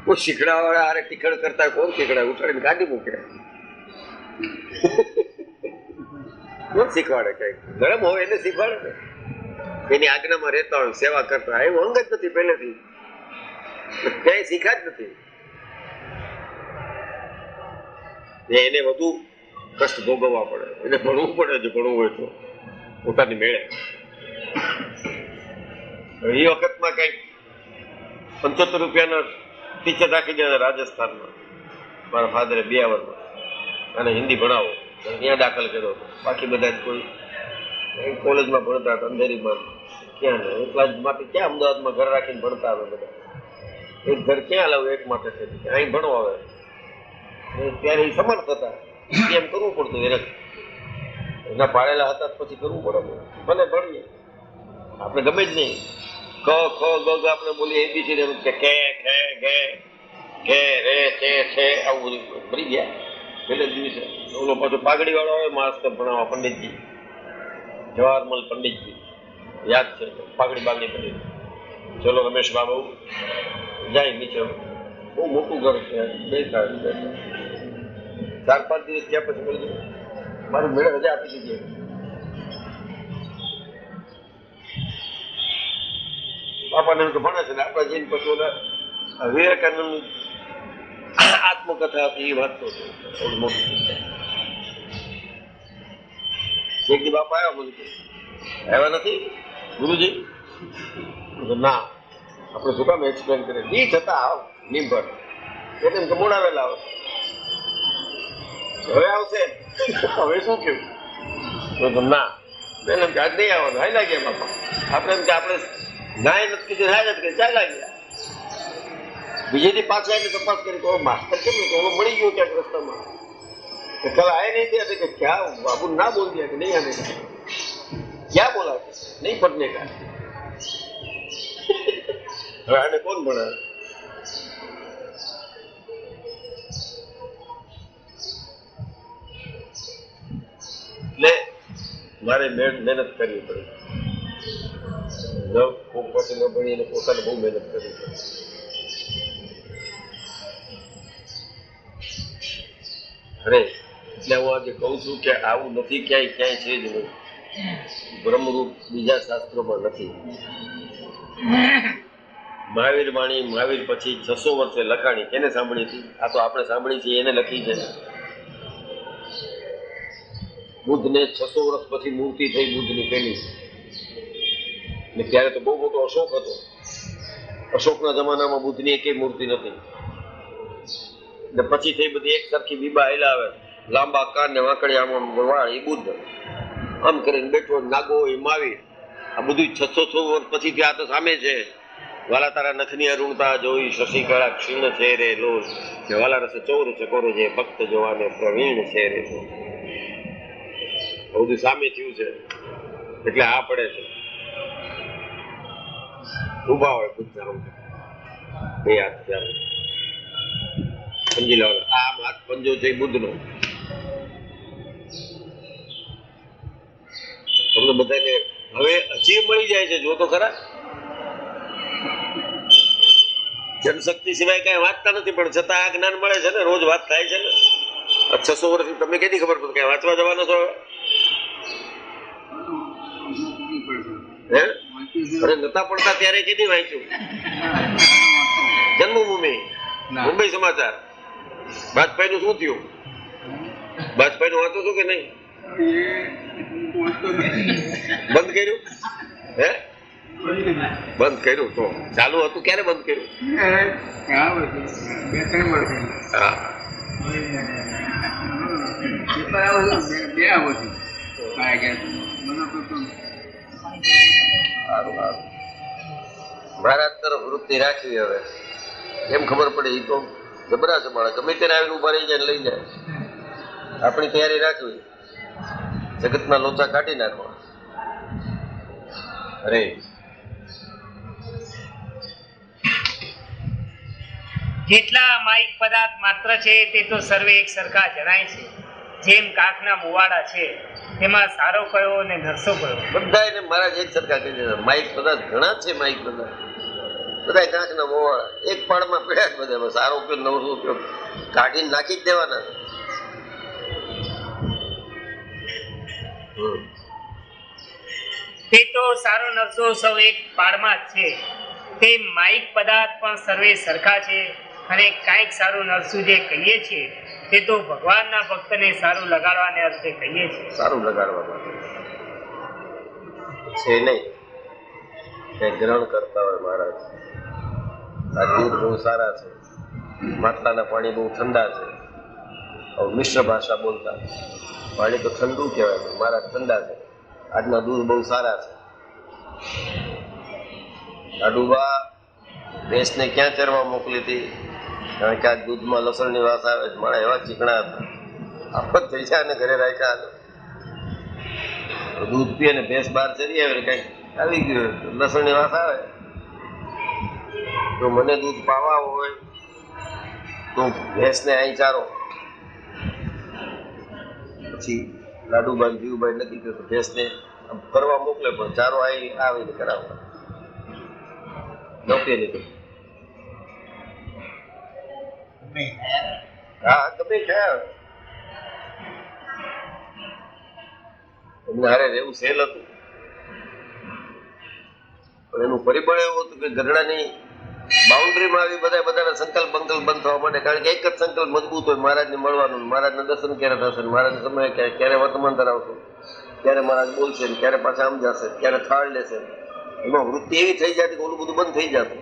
[SPEAKER 2] કોઈ શીખડા વાળા હારે ટીખડ કરતા કોણ શીખડા ઉઠાડીને કાઢી મૂકે. કોણ શીખવાડે? કઈ ગરમ હોય એને શીખવાડે ને, એની આજ્ઞામાં રહેતા હોય, સેવા કરતા હોય. એવું અંગ જ નથી પહેલેથી, ક્યાંય શીખા જ નથી. એને વધુ કષ્ટ ભોગવવા પડે, એને ભણવું પડે. જો ભણવું હોય તો પોતાની મેળે. એ વખતમાં કઈક 75 રૂપિયાના ટીચર રાખી ગયા રાજસ્થાનમાં. મારા ફાધરે 2 વર્ષમાં અને હિન્દી ભણાવો, ત્યાં દાખલ કર્યો હતો. બાકી બધા કોઈ કોલેજમાં ભણતા હતા, અંધેરીમાં ક્યાં ને એટલા જ માટે ક્યાં અમદાવાદમાં ઘર રાખીને ભણતા આવે બધા. એક ઘર ક્યાં લાવું એક માટે છે, અહીં ભણવા આવે. ત્યારે એ સમર્થ હતા, એમ કરવું પડતું. એના પાડેલા હતા પછી કરવું પડે. ભલે ભણીએ આપણે ગમે જ નહીં. ક ખ ગ આપણે બોલીએ એબીસી કે ખે ખે ઘે ઘે રે છે આવું બધું ભરી ગયા પેલે દિવસે. ઓલો પાછો પાઘડી વાળો હોય માસ્તર ભણાવવા, પંડિતજી જવાહરમલ પંડિતજી, યાદ છે. પાઘડી બાગડી પંડિત. ચલો રમેશ બાબુ જાય નીચે. બહુ મોટું ઘર છે, 4-5 દિવસ ત્યાં પછી બોલી મારું મેળે રજા આપી દીધી. બાપાને એમ તો ભણે છે ને આપણા જઈને પછી ઓલા વિવેકાનંદ આત્મકથા હતી એ વાંચતો હતો. થોડું મોટું એક બાપા આવ્યા, બોલું આવ્યા નથી ગુરુજી? ના, આપણે શું કામ એક્સપ્લેન કરીએ? ઈ છતાં આવ નિંભર એટલે તો મોડાવેલા આવે. હવે આવશે, હવે શું કેવું? ના બેન એમ કે આજ નહીં આવવાનું. હાઈ લાગ્યા બાપા. આપણે એમ કે આપણે નાય નથી કીધું, હાય નથી કીધું, ચાલ લાગ્યા. બીજેથી પાછા આવીને તપાસ કરી તો માસ્ટર કેમ તો ઓલો મળી ગયો ક્યાંક રસ્તામાં. કલ આય નહીં થયા કે ક્યાં બાબુ ના બોલ દિયા કે નહીં આને ક્યાં બોલા નહીં પડને કા. હવે આને કોણ ભણાવે? એટલે મારે મહેનત કરવી પડી. કોક પાસે ન ભણી એને પોતાને બહુ મહેનત કરવી પડે. અરે એટલે હું આજે કહું છું કે આવું નથી, ક્યાંય ક્યાંય છે જ નહીં. બ્રહ્મરૂપ બીજા શાસ્ત્રોમાં નથી. મહાવીર વાણી મહાવીર પછી 600 વર્ષે લખાણી. કેને સાંભળી હતી? આ તો આપણે સાંભળી છે, એને લખી છે. બુદ્ધને 600 વર્ષ પછી મૂર્તિ થઈ બુદ્ધની પહેલી. ને ત્યારે તો બહુ મોટો અશોક હતો. અશોકના જમાનામાં બુદ્ધની એકેય મૂર્તિ નથી. ને પછી થઈ બધી એક સરખી બીબા હેલા આવે, લાંબા કાન ને વાંકડી આમ વાળ, એ બુદ્ધ. આમ કરીને બેઠો નાગો એ મહાવીર. આ બધું 600 વર્ષ પછી આ તો સામે છે. વાલા તારા નથની અરુણતા જોઈ શશિકળા ક્ષીણ છે રે લોલ, કે વાલા રસે ચોર ચકોરો છે ભક્ત જોવાને પ્રવીણ છે રે. બધું સામે થયું છે એટલે આ પડે છે. ઉભા હોય બુદ્ધ બે હાથ ચાલે સમજી લો. આમ હાથ પંજો છે બુદ્ધનો. તમને બધાને હવે હજી મળી જાય છે, જો તો ખરા. જનશક્તિ સિવાય કઈ વાંચતા નથી, પણ છતાં આ જ્ઞાન મળે છે ને, રોજ વાત થાય છે ને. 600 વર્ષથી તમને કેની ખબર પડે કઈ વાંચવા જવાનો છો? હે અરે નતા પડતા ત્યારે કેની વાંચ્યું? જન્મભૂમિ, મુંબઈ સમાચાર. વાજપેયી નું શું થયું? વાજપેયી નું વાંચું છું કે નહીં? બંધ કર્યું? હે બંધ કર્યું? તો ચાલુ હતું, ક્યારે બંધ કર્યું? હા મહારાજ તરફ વૃત્તિ રાખવી. હવે કેમ ખબર પડે? એ તો જબરા છે માણસ, ગમે ત્યારે આવીને ઉભા રહી જાય લઈ જાય. આપણી તૈયારી રાખવી, જગતના લોચા કાઢી નાખવા. અરે
[SPEAKER 1] જેટલા માઇક પદાર્થ માત્ર છે તે તો સર્વે એક સરખા જણાય છે. જેમ કાંખના મુવાડા છે, તેમાં સારો કયો અને નરસો કયો?
[SPEAKER 2] બધા એને મહારાજ એક સરખા કહી દીધા. માઇક પદાર્થ ઘણા છે, માઇક પદાર્થ બધા કાંખના મોવાળા એક પાડમાં પડ્યા. બધા સારો ઉપયોગ નવરો ઉપયોગ કાઢીને નાખી જ દેવાના.
[SPEAKER 1] તે તો સારો નરસો સૌ એક પાડમાં જ છે. તે માઇક પદાર્થ પણ સર્વે સરખા છે. અને કાંઈક સારું નરસું જે કહીએ છીએ તે તો ભગવાનના ભક્તને સારું લગાડવાને અર્થે કહીએ છીએ.
[SPEAKER 2] સારું લગાડવા માટે છે નહીં કે ગ્રહણ કરતા હોય મહારાજ. આ દૂધ બહુ સારા છે, માટલાના પાણી બહુ ઠંડા છે. મિશ્ર ભાષા બોલતા, પાણી તો ઠંડુ કહેવાય, મહારાજ ઠંડા છે. આજના દૂધ બહુ સારા છે. લાડુબા ભેંસને ક્યાં ચરવા મોકલી હતી? કારણ કે આ દૂધમાં લસણની વાસ આવે છે. મારા એવા ચીકણા હતા, આફત થઈ જાય અને ઘરે રાખ્યા. દૂધ પીએ ને ભેંસ બહાર ચરી આવે, કઈક આવી ગયું લસણની વાસ આવે. તો મને દૂધ પાવા હોય તો ભેંસને અહીં ચારો. પછી લાડુબાઈ જીવભાઈ નક્કી કર્યું ભેંસને ફરવા મોકલે, પણ ચારો આવીને કરાવવા. નોકરી નીકળી. હા ગમે ખ્યાલ એમને હારે રહેવું સહેલ હતું, પણ એનું પરિબળ એવું હતું કે ગરડાની બાઉન્ડ્રીમાં આવી બધાના સંકલ્પ બંધ થવા માટે. કારણ કે એક જ સંકલ્પ મજબૂત હોય, મહારાજને મળવાનું, મહારાજના દર્શન ક્યારે થશે, મહારાજના સમય ક્યારે વર્તમાન ધરાવશે, ક્યારે મહારાજ બોલશે, ક્યારે પાછા આમ જશે, ક્યારે થાળ લેશે. એમાં વૃત્તિ એવી થઈ જતી કે ઓલું બધું બંધ થઈ જતું.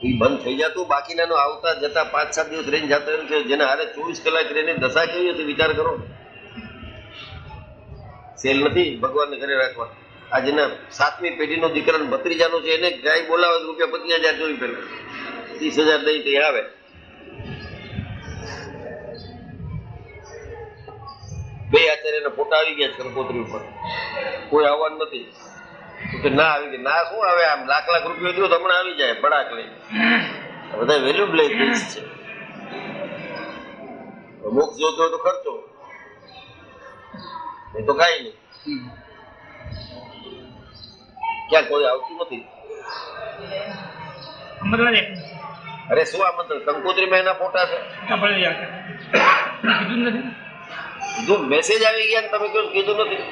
[SPEAKER 2] એ બંધ થઈ જતું. બાકીના આવતા જતા 5-7 દિવસ રહીને જતો એમ છે. જેને હારે 24 કલાક રહીને દશા કેવી હતી વિચાર કરો. સેલ નથી ભગવાનને ઘરે રાખવા. આ જેના 7મી પેઢીનો દીકરાનો ભત્રીજાનો છે, એને ગાય બોલાવે રૂપિયા 25,000 જોઈ પેલા 30,000 દઈ તે આવે. બે આચાર્યના ફોટા આવી ગયા કંકોત્રી ઉપર, કોઈ આવવાનું નથી. તો ના આવી ગઈ. ના શું આવે, આમ લાખ રૂપિયા દો તો હમણાં આવી જાય બડાક લઈ. બધા વેલ્યુબલ થિંગ્સ છે. મોક્ષ જોતો હોય તો ખર્ચો, નહીં તો કાંઈ નહીં. ક્યાં કોઈ આવતું નથી. અરે શું આ મતલબ કંકોત્રીમાં એના ફોટા છે?
[SPEAKER 1] કીધું નથી.
[SPEAKER 2] જો મેસેજ આવી ગયા ને તમે કહો કીધું નથી.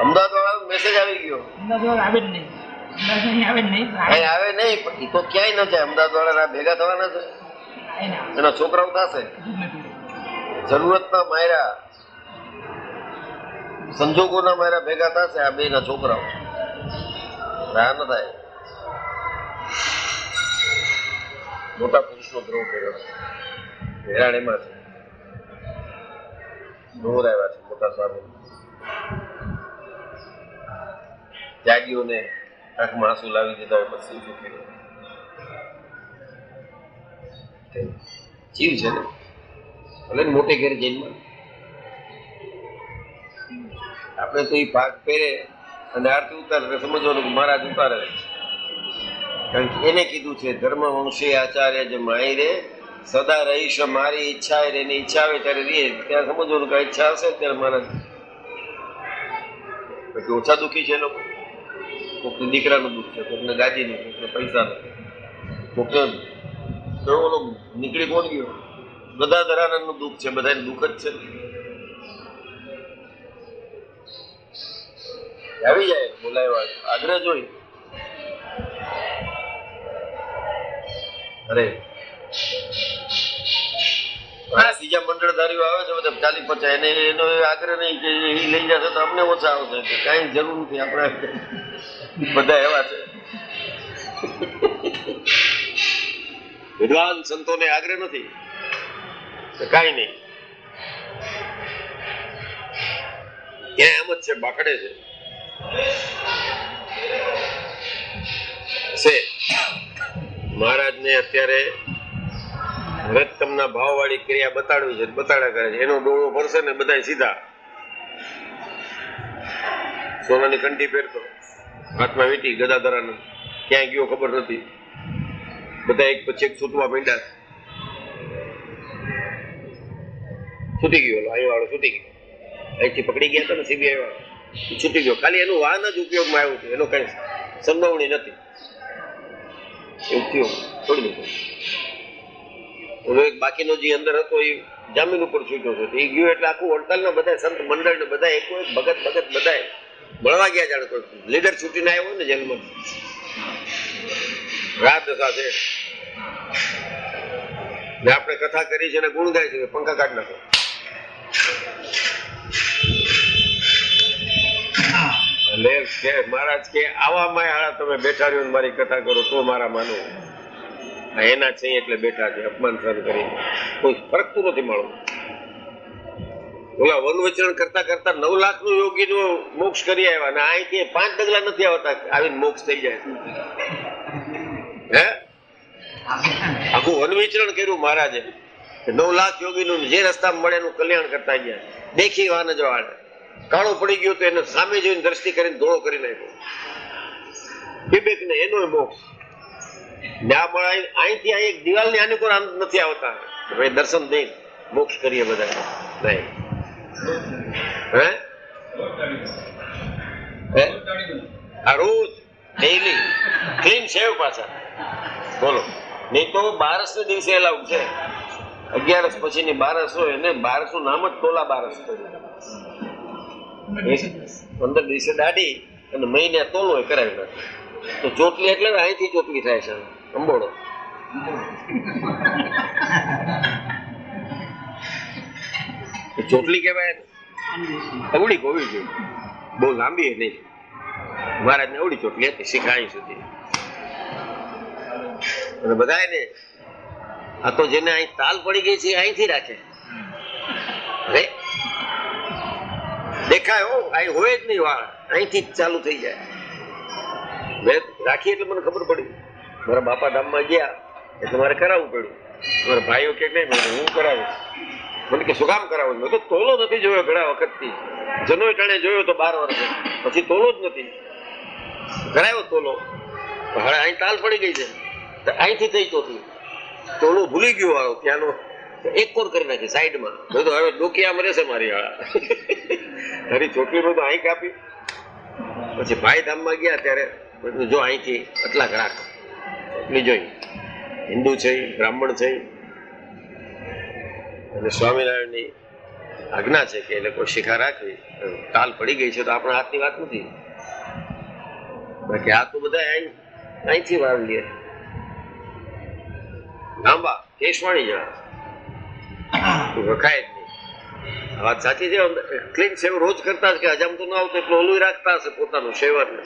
[SPEAKER 2] અમદાવાદ વાળા મેસેજ આવી ગયો.
[SPEAKER 1] અમદાવાદ આવે જ નહીં. અમદાવાદ અહીં આવે જ નહીં.
[SPEAKER 2] કઈ આવે નહીં, પણ એ તો ક્યાંય ન જાય. અમદાવાદ વાળા ભેગા થવાના છે, એના છોકરાઓ થશે. જરૂરતના માયરા, સંજોગોના માયરા ભેગા થશે. આ બે ના છોકરાઓ ના ન થાય. મોટા પુરુષનો દ્રોહ કર્યો હેરાણીમાં છે. દૂર આવ્યા છે મોટા સ્વામી. ત્યાગીઓને આંખમાં આંસુ લાવી દીધા હોય પછી શું કર્યું? જીવ છે ને, ભલે મોટે ઘેર જેલમાં. આપણે તો એ ભાગ પહેરે અને આરતી ઉતારે સમજવાનું કે મહારાજ ઉતારે. કારણ કે એને કીધું છે ધર્મ વંશી આચાર્ય જે માયરે સદા રહીશ મારી ઈચ્છા એની ઈચ્છા આવે ત્યારે રહીએ. ત્યાં સમજવાનું કે ઈચ્છા હશે ત્યારે મહારાજ. પછી ઓછા દુઃખી છે લોકો. કોકને દીકરાનું દુઃખ છે, કોકને ગાદીનું, કોકને પૈસાનું, કોકને ઓલો નીકળી કોણ ગયો. બધા ધરાનંદનું દુઃખ છે, બધાને દુઃખ જ છે. આવી જાય બોલાવ્યા આગ્રહ જોઈ. અરે બીજા મંડળધારીઓ આવે છે બધા 40-50, એને એનો આગ્રહ નહીં કે એ લઈ જશે તો અમને ઓછા આવશે. કે કઈ જરૂર નથી, આપણે બધા એવા છે. વિદ્વાન સંતોને આગ્રહ નથી, કઈ નહીં. ક્યાં એમ જ છે, બાકડે છે. મહારાજ ને અત્યારે રત્તમના ભાવ વાળી ક્રિયા બતાડવી છે, બતાડા કરે છે. એનો ડોળો ભરશે ને બધા સીધા સોનાની કંઠી પહેરતો, હાથમાં વીંટી, ગદાધરાનો ક્યાંય ગયો ખબર નથી. બધા એક પછી એક છૂટવા માંડ્યા. છૂટી ગયો, અહીં વાળો છૂટી ગયો. અહીંથી પકડી ગયા હતા ને સીબીઆઈ વાળો, છૂટી ગયો. ખાલી એનું વાહન જ ઉપયોગમાં આવ્યું હતું, એનો કઈ સંડોવણી નથી. એવું થયું, છોડી દીધું. એક બાકીનો જે અંદર હતો એ જામીન ઉપર છૂટ્યો છે. એ ગયો એટલે આખું વડતાલના બધા સંત મંડળ ને બધા એક ભગત બધા મળવા ગયા. જાણે કોઈ લીડર છૂટીને આવ્યો હોય ને જેલમાં. રાત દશા છે ને આપણે કથા કરી છે ને ગુણ ગાય છે, પંખા કાઢ નાખો. મહારાજ કે આવામાં હાળા તમે બેઠા રહ્યો મારી કથા કરો તો મારા માનો. એના છે એટલે બેઠા છે, અપમાન સહન કરી. કોઈ ફરકતું નથી મારું. ઓલા વન વિચરણ કરતા કરતા 9 લાખનું યોગી નું મોક્ષ કરી આવ્યા ને અહીંથી 5 ડગલા નથી આવતા આવીને મોક્ષ થઈ જાય. હે આખું વન વિચરણ કર્યું મહારાજે. 9 લાખ યોગી નું જે રસ્તા મળે એનું કલ્યાણ કરતા ગયા. દેખી વાન જ વાળે કાળો પડી ગયો તો એને સામે જોઈને દ્રષ્ટિ કરીને ધોળો કરી નાખ્યો. વિવેક ને એનો મોક્ષ. અહીંથી અહીં એક દિવાલની આની કોઈ નથી આવતા. ભાઈ દર્શન દઈ મોક્ષ કરીએ બધા. નહીં આ રોજ ડેઈલી ક્લીન શેવ પાછા બોલો. નહીં તો 12 દિવસે એલાઉડ છે. 11 પછીની 12 હોય એને 12 નામ જ તોલા 12 પડ્યું. 15 દિવસે દાઢી અને મહિને તોલો કરાવી નાખે. તો ચોટલી એટલે અહીંથી ચોટલી થાય છે. અંબોડો ચોટલી કહેવાય. અવળી હોવી જોઈએ, બહુ લાંબી નહીં. મહારાજ ને અવળી ચોટલી હતી શીખાઈ સુધી. અને બધા ને આ તો જેને અહીં તાલ પડી ગઈ છે અહીંથી રાખે. દેખાય હો અહીં હોય જ નહીં વાળ, અહીંથી જ ચાલુ થઈ જાય. મેં રાખી એટલે મને ખબર પડી. મારા બાપા ધામમાં ગયા એટલે મારે કરાવવું પડ્યું. મારા ભાઈઓ કે નહીં હું કરાવીશ. મને કે શું કામ કરાવું? મેં તો તોલો નથી જોયો ઘણા વખતથી. જનો ટાણે જોયો તો 12 વર્ષ પછી તોલો જ નથી. કરાયો તોલો. હવે અહીં તાલ પડી ગઈ છે અહીંથી થઈ ચોથી. તોલો ભૂલી ગયો વાળો ત્યાંનો એક કોર કરી નાખી સાઈડમાં. તો હવે ડોકી આમ રહેશે મારી વાળા. તારી ચોટલીનું તો અહીં કાપી. પછી ભાઈ ધામમાં ગયા ત્યારે જો અહીંથી આટલા રાખ એટલી જોઈ હિન્દુ છે, બ્રાહ્મણ છે, અને સ્વામિનારાયણની આજ્ઞા છે કે એ લોકો શિખા રાખવી. કાલ પડી ગઈ છે તો આપણા હાથની વાત નથી. બાકી આ તો બધા અહીંથી વાર લે. લાંબા કેશવાણી જણા વખાય જ નહીં. આ વાત સાચી છે. ક્લીન સેવ રોજ કરતા જ કે હજામતું ન આવતું એટલે ઓલું રાખતા હશે પોતાનું શેવરને.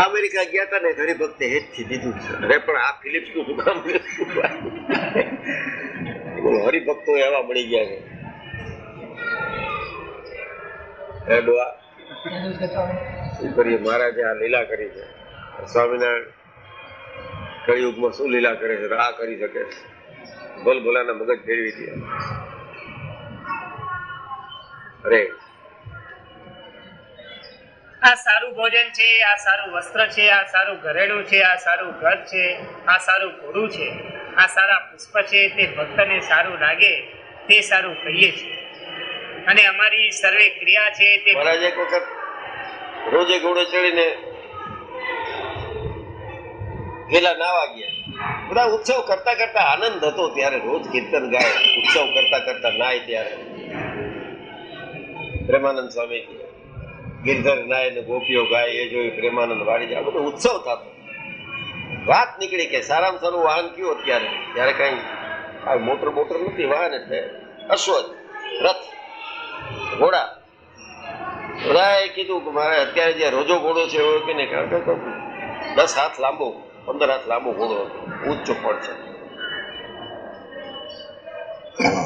[SPEAKER 2] અમેરિકા ગયા હતા ને હરિભક્તે હેતથી દીધું છે. અરે પણ આ ફિલિપ્સ નું શું કામ? હરિભક્તો એવા મળી ગયા છે. શું કરીએ? મહારાજે આ લીલા કરી છે. સ્વામિનારાયણ કળિયુગમાં શું લીલા કરે છે? આ કરી શકે છે. ભલ ભોલાના મગજ ફેરવી દે. અરે
[SPEAKER 1] આ સારું ભોજન છે, આ સારું વસ્ત્ર છે, આ સારું ઘરેણું છે, આ સારું ઘર છે, આ સારું ઘોડું છે, આ સારા પુષ્પ છે, તે ભક્તને સારું લાગે તે સારું કહીએ છીએ. અને અમારી સર્વે ક્રિયા છે તે
[SPEAKER 2] મહારાજ એક વખત રોજે ઘોડે ચડીને પેલા નાવા ગયા. બધા ઉત્સવ કરતા કરતા આનંદ હતો ત્યારે. રોજ કીર્તન ગાય, ઉત્સવ કરતા કરતા નાય ત્યારે પ્રેમાનંદ સ્વામી ગિરધર નાય ને ગોપીઓ ગાય એ જોઈ પ્રેમાનંદ વાળી જાય. બધો ઉત્સવ થતો. વાત નીકળી કે સારામાં સારું વાહન કયું અત્યારે? ત્યારે કઈ મોટર નથી. વાહન એટલે અશ્વજ, રથ, ઘોડા. બધાએ કીધું કે મારે અત્યારે જે રોજો ઘોડો છે એવો કે નહીં, કારણ કે 10 હાથ લાંબો, 15 હાથ લાંબો ઘોડો હતો. ઊંચો પણ છે.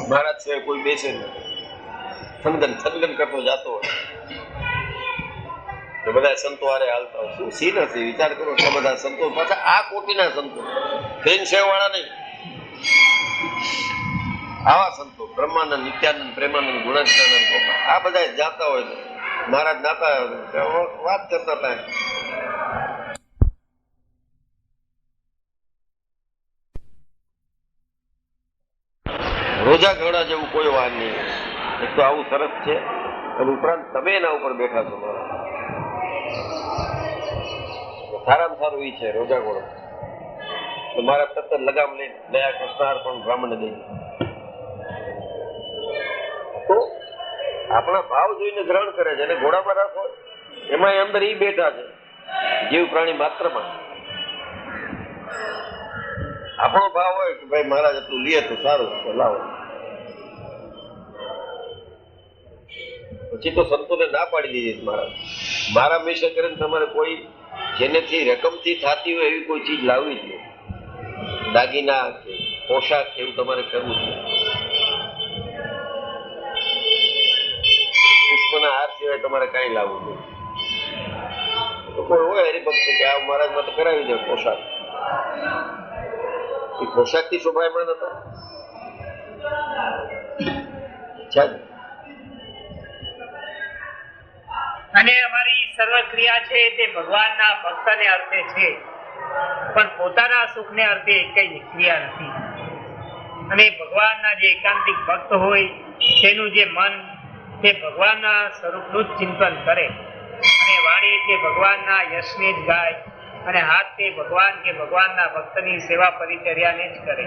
[SPEAKER 2] મહારાજ સિવાય કોઈ બેસે નહીં. થનગન કરતો જતો હોય. બધા સંતો હારે હાલતા હોય. શું સી નથી? વિચાર કરો. એટલા બધા સંતો, પાછા આ કોટીના સંતો, ફેન સેવ વાળા નહીં. આવા સંતો બ્રહ્માનંદ, નિત્યાનંદ, પ્રેમાનંદ, ગુણાતીતાનંદ, આ બધા જાતા હોય. મહારાજ નાતા વાત કરતા હતા. રોજા ઘોડા જેવું કોઈ વાહન નહીં. એક તો આવું સરસ છે, અને ઉપરાંત તમે એના ઉપર બેઠા છો. સારામાં સારું એ છે રોજા ઘોડો. તો મારા તત્ત લગામ લઈને દયા કૃષ્ણાર પણ બ્રાહ્મણ દઈ. તો આપણા ભાવ જોઈને ગ્રહણ કરે છે. અને ઘોડામાં રાખો એમાં અંદર એ બેઠા છે જીવ પ્રાણી માત્રમાં. આપણો ભાવ હોય કે ભાઈ મહારાજ એટલું લે તો સારું, તો લાવો. પછી તો સંતોને ના પાડી દીધી મહારાજ, મારા મિશન કરીને તમારે કોઈ જેનેથી રકમથી થતી હોય એવી કોઈ ચીજ લાવવી જ નહીં. દાગીના કે પોશાક એવું તમારે કરવું છે. પુષ્પના હાર સિવાય તમારે કઈ લાવવું નહીં. તો કોઈ હોય હરિભક્ત કે આ મહારાજ માં તો કરાવી દે પોશાક. એ પોશાક થી શોભાયમાન હતા.
[SPEAKER 1] અને અમારી સર્વ ક્રિયા છે તે ભગવાનના ભક્તને અર્થે છે, પણ પોતાના સુખને અર્થે કઈ ક્રિયા નથી. અને ભગવાનના જે એકાંતિક ભક્ત હોય તેનું જે મન તે ભગવાનના સ્વરૂપનું જ ચિંતન કરે, અને વાણી તે ભગવાનના યશને જ ગાય, અને હાથ તે ભગવાન કે ભગવાનના ભક્તની સેવા પરિચર્યાને જ કરે,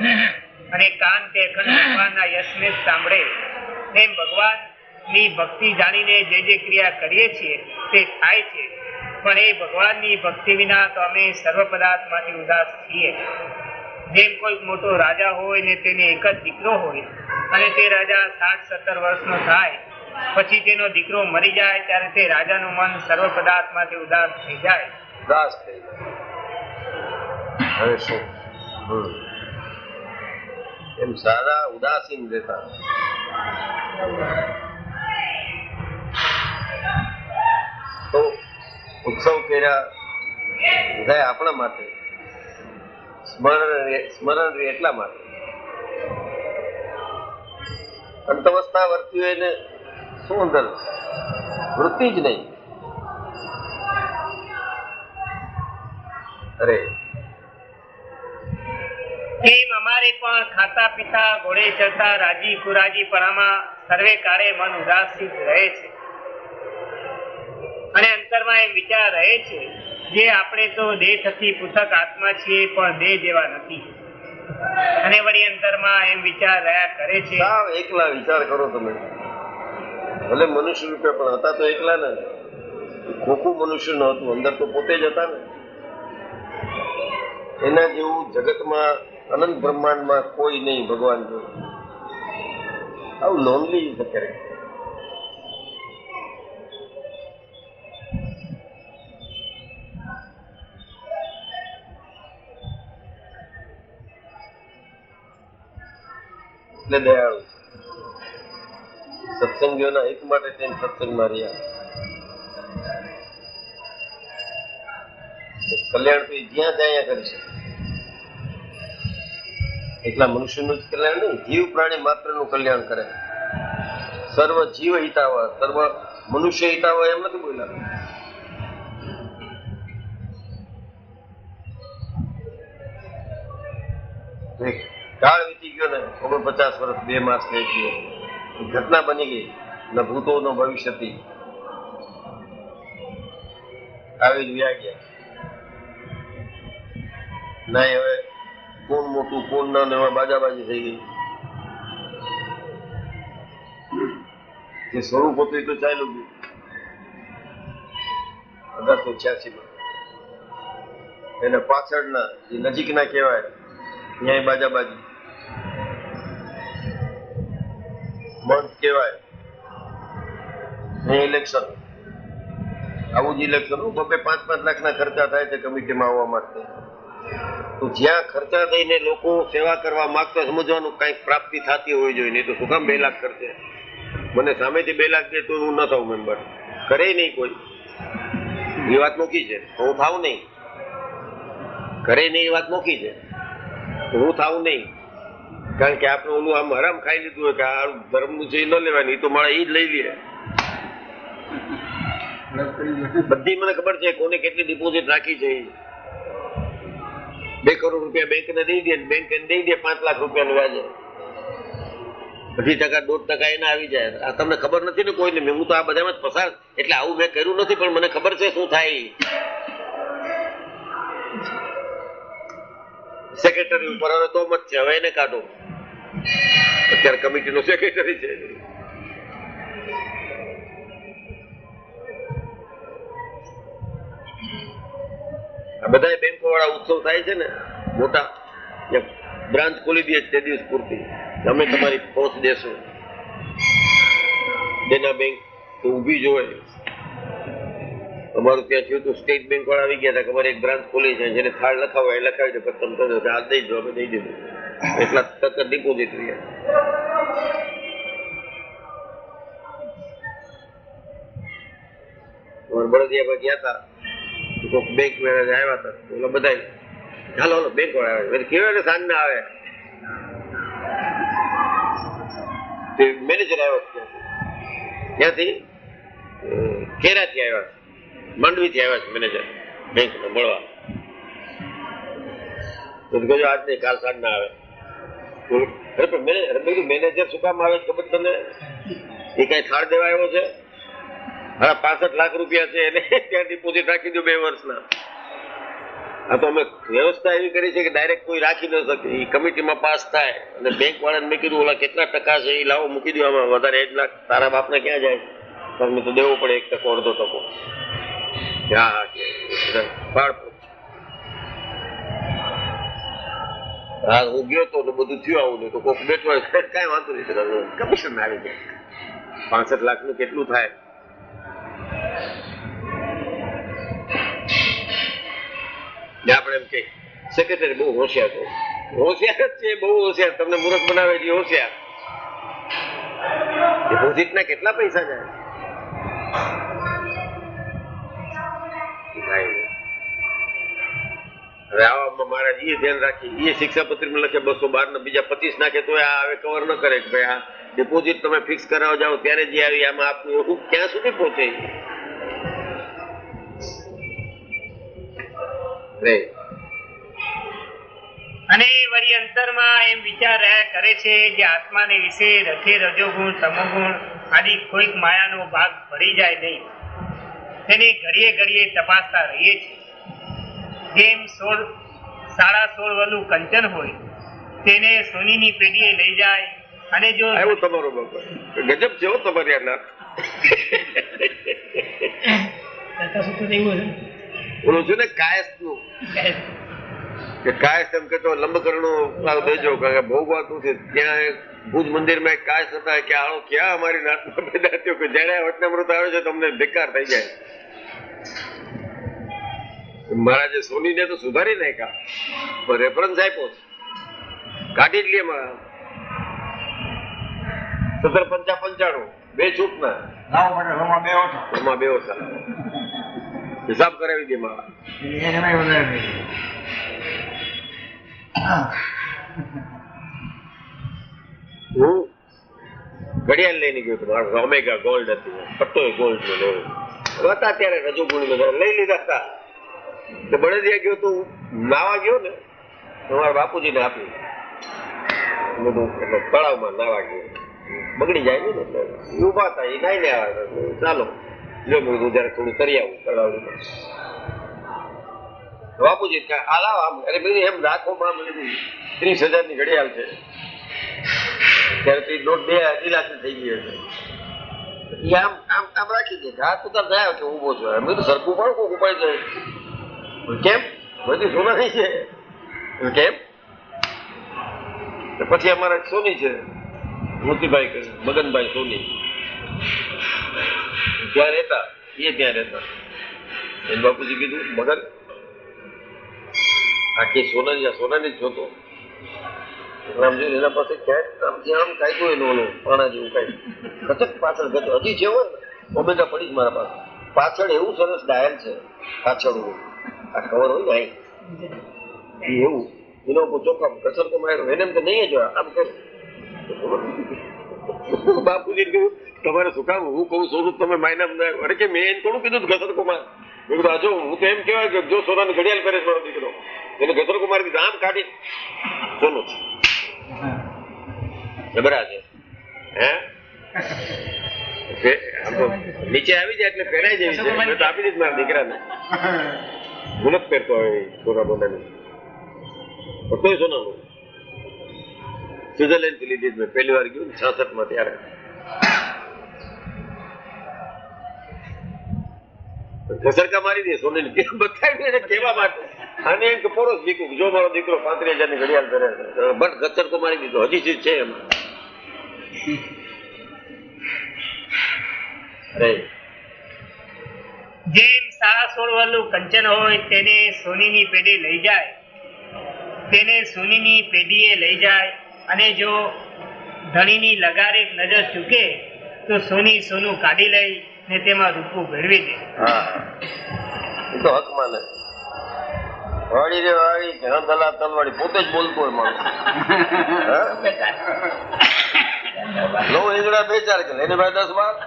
[SPEAKER 1] અને કાન તે અખંડ ભગવાનના યશને જ સાંભળે. તેમ ભગવાનની ભક્તિ જાણીને જે જે ક્રિયા કરીએ છીએ તે થાય છે, પણ એ ભગવાનની ભક્તિ વિના તો અમે સર્વ પદાર્થમાંથી ઉદાસ છીએ. જેમ કોઈ મોટો રાજા હોય ને તેને એક જ દીકરો હોય, અને તે રાજા 60-70 વર્ષનો થાય પછી તેનો દીકરો મરી જાય ત્યારે તે રાજાનું મન સર્વ પદાર્થમાંથી ઉદાસ થઈ જાય.
[SPEAKER 2] ઉદાસ થઈ જાય. હવે શું એમ સારા ઉદાસીન રહેતા. તો ઉત્સવ કર્યા બધા આપણા માટે, સ્મરણ રહે એટલા માટે. અંતવસ્થા વર્તી હોય ને શું અંદર વૃત્તિ જ નહીં. અરે
[SPEAKER 1] એમ અમારે પણ ખાતા પીતા ઘોડે ચડતા રાજી કુરાજી પણામાં સર્વે કાળે મન ઉદાસીત રહે છે. અને અંતરમાં એમ વિચાર રહે છે જે આપણે તો દેહ થકી પૃથક આત્મા છીએ પણ દેહ જેવા નથી. અને વળી અંતરમાં એમ વિચાર રહ્યા કરે છે.
[SPEAKER 2] સાવ એકલા વિચાર કરો તમે. ભલે મનુષ્ય રૂપે પણ હતા તો એકલા ને. ખોખું મનુષ્ય ન હતું, અંદર તો પોતે જ હતા ને. એના જેવું જગતમાં અનંત બ્રહ્માંડમાં કોઈ નહીં ભગવાન જેવું. આવું લોનલી કરે. એટલે દયાળુ સત્સંગીઓના હિત માટે તેને સત્સંગમાં રહ્યા. કલ્યાણ તો જ્યાં ત્યાં કરી શકે. એટલા મનુષ્યનું જ કલ્યાણ નહીં, જીવ પ્રાણી માત્રનું કલ્યાણ કરે. સર્વ જીવ હિતાવ, સર્વ મનુષ્ય હિતાવ એમ નથી બોલ્યા. કાળ વીતી ગયો ને 49 વર્ષ 2 માસ થઈ ગયો, ઘટના બની ગઈ. ન ભૂતો ન ભવિષ્યથી આવી જ વ્યા ગયા. ના હવે કોણ મોટું કોણ ના, હવે બાજાબાજી થઈ ગઈ. જે સ્વરૂપ હતું એ તો ચાલ્યું ગયું. 1886 એના પાછળના જે નજીકના કહેવાય ત્યાં બાજાબાજી, મંચ કહેવાય ઇલેક્શન. આવું જ ઇલેક્શન 2-5 લાખના ખર્ચા થાય છે કમિટીમાં આવવા માટે. તો જ્યાં ખર્ચા થઈને લોકો સેવા કરવા માંગતા, સમજવાનું કઈક પ્રાપ્તિ થતી હોવી જોઈએ. નહીં તો શું કામ 2 લાખ ખર્ચે? મને સામેથી 2 લાખ દે તો હું ન થાઉં મેમ્બર. કરે નહીં કોઈ. એ વાત મૂકી છે, હું થાવ નહીં. કરે નહીં એ વાત મૂકી છે, હું થાવ નહીં. કારણ કે આપણે ઓલું આમ હરામ ખાઈ લીધું હોય કે આ ધર્મનું છે એ ન લેવાની, તો મારે એ જ લઈ લે. બધી મને ખબર છે કોને કેટલી ડિપોઝિટ રાખી છે. 2 કરોડ રૂપિયા બેંકને દઈ દે, બેંક એને દઈ દે 5 લાખ રૂપિયાનું વ્યાજે. 2% 1.5% એને આવી જાય. આ તમને ખબર નથી ને કોઈને? હું તો આ બધામાં જ પસાર, એટલે આવું મેં કર્યું નથી, પણ મને ખબર છે શું થાય. સેક્રેટરી ઉપર હવે તો મત છે, હવે એને કાઢો. અત્યારે કમિટીનો સેક્રેટરી છે. આ બધા બેંકો વાળા ઉત્સવ થાય છે ને મોટા, બ્રાન્ચ ખોલી દે તે દિવસ પૂરતી, અમે તમારી પહોંચ દેશું. દેના બેંક તો ઊભી જ હોય. અમારું ત્યાં થયું હતું, સ્ટેટ બેંક વાળા આવી ગયા હતા કે અમારે એક બ્રાન્ચ ખોલી છે, જેને થાળ લખાવો એ લખાવી દો, તમે તો હાથ દઈ દો, અમે દઈ દીધું. એટલા તક ડિપોઝિટ રહ્યા. બળદિયા ગયા હતા, બેંક મેનેજર આવ્યા હતા, એટલે બધા હાલો હાલો બેંક વાળા આવે કેવાય ને સાંજ ના આવે. મેનેજર આવ્યો ત્યાંથી, ખેરાથી આવ્યા, માંડવીથી આવ્યા છે મેનેજર બેંક મળવા. તો કહ્યું આજ નહીં, કાલ સાંજ ના આવે. મેનેજર શું કામ આવે ખબર તમને? એ કઈ થાળ દેવા આવ્યો છે? હા, 65 લાખ રૂપિયા છે એને ત્યાં ડિપોઝિટ રાખી દો 2 વર્ષના. આ તો અમે વ્યવસ્થા એવી કરી છે કે ડાયરેક્ટ કોઈ રાખી ન શકે, એ કમિટીમાં પાસ થાય. અને બેંક વાળાને મેં કીધું ઓલા કેટલા ટકા છે એ લાવો, મૂકી દો આમાં, વધારે 1 લાખ તારા બાપને ક્યાં જાય? તમને તો દેવો પડે 1%, 1.5%. હા હા, હું ગયો તો બધું થયું આવું નહીં તો કોક બેઠો હોય કઈ વાંધો નહીં, કમિશન આવી જાય. 65 લાખનું કેટલું થાય? આપણે એમ કે સેક્રેટરી બહુ હોશિયાર છે. હોશિયાર જ છે, બહુ હોશિયાર. તમને મૂર્ખ બનાવે છે હોશિયાર. ડિપોઝિટના કેટલા પૈસા જાય? હવે આવામાં મહારાજ એ ધ્યાન રાખી, એ શિક્ષાપત્રીમાં લખે 212 ને બીજા 25 નાખે તો આ હવે કવર ન કરે કે ભાઈ આ ડિપોઝિટ તમે ફિક્સ કરાવવા જાઓ ત્યારે જે આવી આમાં આપવું, એવું ક્યાં સુધી પહોંચે?
[SPEAKER 1] અને વળી અંતરમાં એમ વિચાર રહ્યા કરે છે જે આત્માને વિશે રથે રજોગુણ તમોગુણ આદિ કોઈક માયાનો ભાગ ભરી જાય નહીં, તેને ઘડીએ ઘડીએ તપાસતા રહીએ છીએ. જેમ 16.5 વલું કંચન હોય તેને સોનીની પેઢીએ લઈ જાય અને જો
[SPEAKER 2] આવ્યું તમારું બાપા, ગજબ છે હો તમારી આ નાથ. ઓલું છે ને કાયસ નું, કે કાયસ એમ કે લંબકરણો દેજો કારણ કે ભોગવાતું છે. ત્યાં ભુજ મંદિરમાં એક કાયસ હતા કે આનો ક્યાં અમારી નાથમાં પેદા થયો કે જયારે વચનામૃત આવે છે તમને ધિક્કાર થઈ જાય. મહારાજે સોનીને તો સુધારી નાખ્યા, પણ રેફરન્સ આપ્યો છે, કાઢી જ લે મારા 1755 બે છૂટના એમાં બે ઓછા હિસાબ કરાવી દે મારા. હું ઘડિયાળ લઈને ગયો હતો, મારો ઓમેગા ગોલ્ડ હતી, પટ્ટો ગોલ્ડ નો લેવો હતા ત્યારે રજુ ગુણી લઈ લીધા હતા. બળદિયા ગયો તો નાવા ગયો ને તો મારા બાપુજીને આપ્યું બધું, એટલે તળાવમાં નાવા ગયો, બગડી જાય ને એટલે ઉભા હતા એ નાઈ લેવા, ચાલો જો મેં જયારે થોડું કરી આવું તળાવમાં. બાપુજી હાલાવ આમ, અરે બધું એમ રાખો આમ, 30,000 ની ઘડિયાળ છે ત્યારે દોઢ 2 લાખ થઈ ગયો છે. એ આમ આમ આમ રાખી દે, હાથ ઉતાર જાય કે ઉભો છો, મેં તો સરખું પણ કોક ઉપાડી જાય. કેમ બધી સોના નહીં છે કેમ? પછી અમારા સોની છે મોતીભાઈ મગનભાઈ સોની, ત્યાં રહેતા, એ ત્યાં રહેતા. એ બાપુજી કીધું મગન આખી સોનાની જ જોતો આમ જોયું એના પાસે ક્યાંય આમ કાઢ્યું એનું ઓલું પાણા જેવું કાંઈ કચક પાછળ ગતો હજી છે હોય ને ઓમેગા પડી જ મારા પાસે. પાછળ એવું સરસ ડાયલ છે, પાછળ આ કવર હોય ને એવું એનો ચોખ્ખા કસર તો માર્યો એને એમ કે નહીં જો આમ કર. બાપુજી કહ્યું તમારે શું કામ હું કહું સોનું તમે માયના, અરે કે મેં એને થોડું કીધું ઘસરકુમાર. મેં કીધું જો હું તો એમ કહેવાય કે જો સોનાની ઘડિયાળ કરે મારો દીકરો એને ઘસરકુમાર કીધું આમ કાઢી સોનું છે જબરા છે. હે આમ તો નીચે આવી જાય એટલે પહેરાઈ જેવી છે, મેં તો આપી દીધી મારા દીકરાને. હું નથી પહેરતો હવે સોના બોનાની, કોઈ સોનાનું સ્વિટરલેન્ડ થી લીધી મેં પહેલી વાર ગયું 66 માં ત્યારે. ઘસરકા મારી દે સોની બતાવી એને કેવા માટે, અને એમ કે પોરો દીકરો જો મારો દીકરો 35,000 ની ઘડિયાળ પહેરે છે, બટ ઘસરકો મારી દીધો, હજી ચીજ છે એમાં.
[SPEAKER 1] જેમ 16.5 વલું કંચન હોય તેને સોનીની પેઢી લઈ જાય, તેને સોનીની પેઢીએ લઈ જાય અને જો ધણીની લગારેક નજર ચૂકે તો સોનું કાઢી લઈ ને તેમાં રૂપું ભેળવી દે.
[SPEAKER 2] એ તો હક માને વાળી રે વાળી કે દલા તલવાડી પોતે જ બોલતો હોય માણસ. લો ઈંગડા 2-4 કે એને ભાઈ 10-12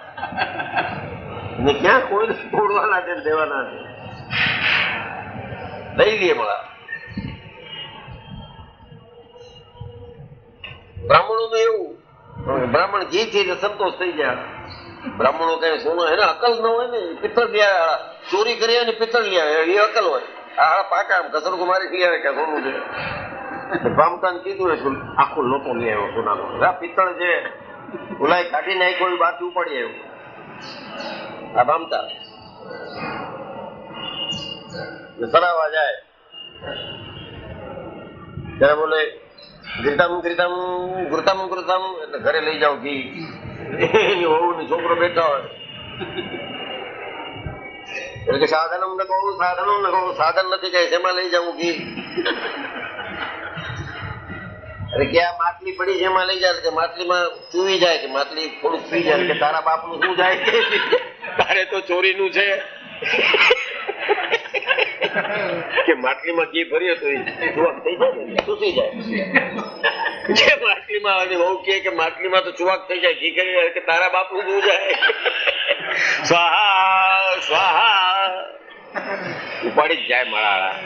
[SPEAKER 2] ને ક્યાં કોઈ તોડવાના છે દેવાના છે, લઈ લઈએ મળા. બ્રાહ્મણો નું એવું, બ્રાહ્મણ ઘી થી સંતોષ થઈ જાય. બ્રાહ્મણો કઈ સોનું એને અકલ ન હોય ને, પિત્તળ લે ચોરી કરી અને પિત્તળ લે એ અકલ હોય. આ પાકા આમ કસર કુમારી થી આવે કે સોનું છે, બામકાન કીધું એ આખો લોટો લઈ આવ્યો સોનાનો, પિત્તળ છે ઓલાય કાઢી નાખ્યો બાકી ઉપાડી આવ્યો. આ બામતા સરાવા જાય ત્યારે બોલે ઘૃતમ ઘૃતમ ઘૃતમ ઘૃતમ એટલે ઘરે લઈ જાવ ઘી. એની વહુ ની છોકરો બેઠા હોય એટલે કે સાધનમ ન કહું સાધનમ ન કહું, સાધન નથી કહે શેમાં લઈ જાઉં ઘી? અરે કે આ માટલી પડી છે એમાં લઈ જાય કે માટલીમાં ચૂવી જાય કે માટલી થોડુંક પી જાય કે તારા બાપ નું શું જાય, તારે તો ચોરીનું છે કે માટલીમાં ઘી ભરીએ તો ચુવાક થઈ જાય ને ચૂસી જાય. માટલીમાં બહુ કે માટલીમાં તો ચુવાક થઈ જાય, ઘી કરી કે તારા બાપ નું શું જાય? સ્વાહા સ્વાહા ઉપાડી જ જાય માળા.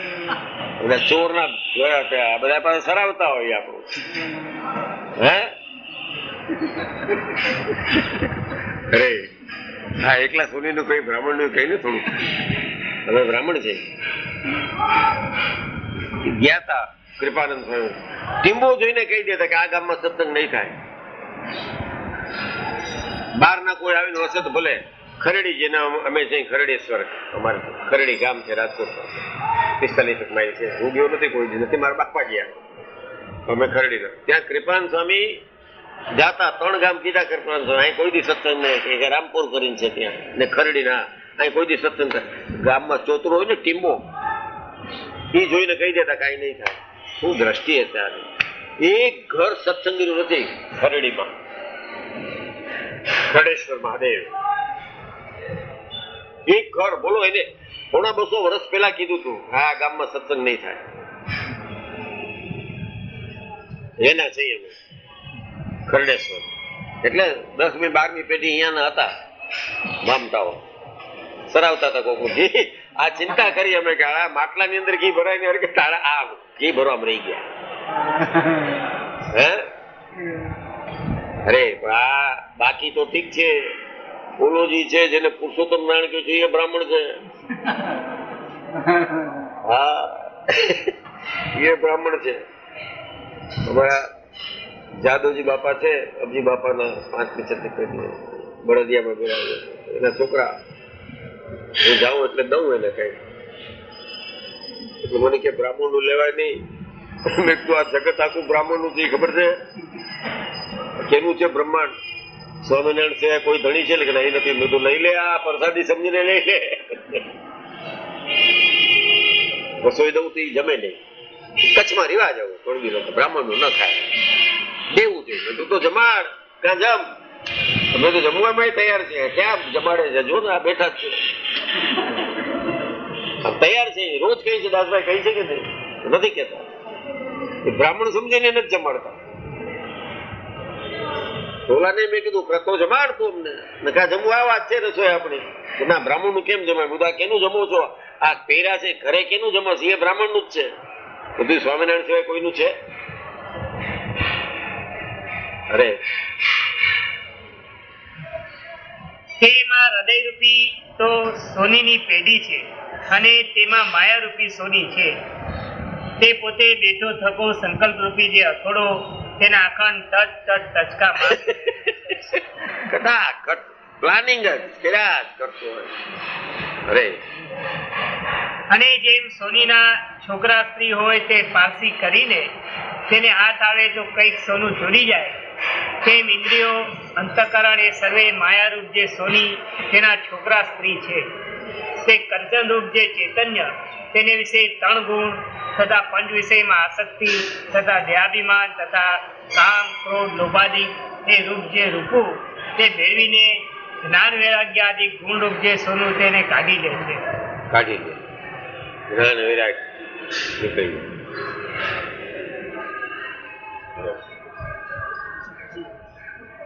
[SPEAKER 2] બધા ચોર ના જોયા બધા પાસે સરાવતા હોય આપણું. હે અરે હા એકલા સોની નું કઈ બ્રાહ્મણ નું કઈ ને થોડું અમે બ્રાહ્મણ છે. ગયા તા કૃપાનંદ સ્વામી, ટીંબો જોઈને કહી દેતા કે આ ગામમાં સત્સંગ નહીં થાય. બહાર ના કોઈ આવીને હશે તો ભલે. ખરડી જેને અમે જઈ ખરડેશ્વર, અમારે ખરડી ગામ છે રાજકોટ, 45 માઇલ છે. હું ગયો નથી, કોઈ નથી, મારા બાપા ગયા. અમે ખરડી ત્યાં કૃપાનંદ સ્વામી જાતા 3 ગામ કીધા કૃપાનંદ સ્વામી, અહીં કોઈ દી સત્સંગ નહીં, કે રામપુર કરીને છે ત્યાં ને ખરડી ના, અહીં કોઈ દી સત્સંગ થાય. ગામમાં ચોતરો હોય ને ટીંબો, એ જોઈને કહી દેતા કઈ નહીં થાય. શું દ્રષ્ટિ હશે આની! એક ઘર સત્સંગીનું નથી ખરડીમાં. ખરડેશ્વર મહાદેવ એક ઘર, બોલો એને 250 વર્ષ પહેલા કીધું તું આ ગામમાં સત્સંગ નહીં થાય. એના છે અમે ખરડેશ્વર. એટલે 10મી 12મી પેઢી અહીંયાના હતા મામતાઓ, સરાવતા હતા. કોકુજી આ ચિંતા કરી અમે કે આ માટલાની અંદર ઘી ભરાય ને, કે તારા આ ઘી ભરવામાં રહી ગયા. હે અરે આ બાકી તો ઠીક છે, ઓલોજી છે જેને પુરુષોત્તમ નારાયણ કહ્યું છે એ બ્રાહ્મણ છે. હા એ બ્રાહ્મણ છે. અમારા જાદવજી બાપા છે, અબજી બાપાના 5મી 6મી પેઢી બળદિયામાં ગયા, એના છોકરા. હું જાઉં એટલે દઉં એને કઈ, એટલે મને કે બ્રાહ્મણ નું લેવાય નહીં. મેં કીધું આ જગત આખું બ્રાહ્મણ નું છે, ખબર છે કેનું છે બ્રહ્માંડ? સ્વામિનારાયણ છે કોઈ ધણી છે કે નહીં? નથી. મેં તો લઈ લે, આ પ્રસાદી સમજીને લઈ લે. રસોઈ દઉં તો જમે નહીં. કચ્છમાં રિવાજ આવું, થોડી લોકો બ્રાહ્મણ નું ન ખાય, દેવું છે. મેં તો જમાડ ક્યાં જમ, અમે તો જમવામાં તૈયાર છે. ક્યાં જમાડે છે? જો ને આ બેઠા જ છે, તૈયાર છે. રોજ કહે છે દાસભાઈ, કહી છે કે નહીં? નથી કેતા. બ્રાહ્મણ સમજીને નથી જમાડતા. ઓલાને મેં કીધું તો જમાડ તું અમને, કા જમવા આવા છે રસોઈ આપણી. ના બ્રાહ્મણ નું કેમ જમાય? બધા કેનું જમો છો? આ પેરા છે ઘરે કેનું જમો છો? એ બ્રાહ્મણ નું જ છે. બધું સ્વામિનારાયણ સિવાય કોઈનું છે? અરે
[SPEAKER 1] તેમાં હૃદયરૂપી તો સોનીની પેઢી છે અને તેમાં માયારૂપી સોની છે. તે પોતે બેઠો થકો સંકલ્પરૂપી જે અથોડો, તેના અખંડ ટચ ટચકા
[SPEAKER 2] કદા પ્લાનિંગ જ કર્યા કરતો હોય. અરે
[SPEAKER 1] અને જેમ સોનીના છોકરા સ્ત્રી હોય તે પારસી કરીને તેને હાથ આવે તો કંઈક સોનું ચોરી જાય, તેમ ઇન્દ્રિયો અંતઃકરણ એ સર્વે માયારૂપ જે સોની તેના છોકરા સ્ત્રી છે. તે કંચનરૂપ જે ચૈતન્ય, તેને વિશે 3 ગુણ તથા પંચ વિષયમાં આસક્તિ તથા દેહાભિમાન તથા કામ ક્રોધ લોભાદિ એ રૂપ જે રૂપું તે ભેળવીને જ્ઞાન વૈરાગ્ય આદિ ગુણરૂપ જે સોનું તેને કાઢી લે છે.
[SPEAKER 2] કાઢી લે જ્ઞાન વૈરાગ્ય નીકળી.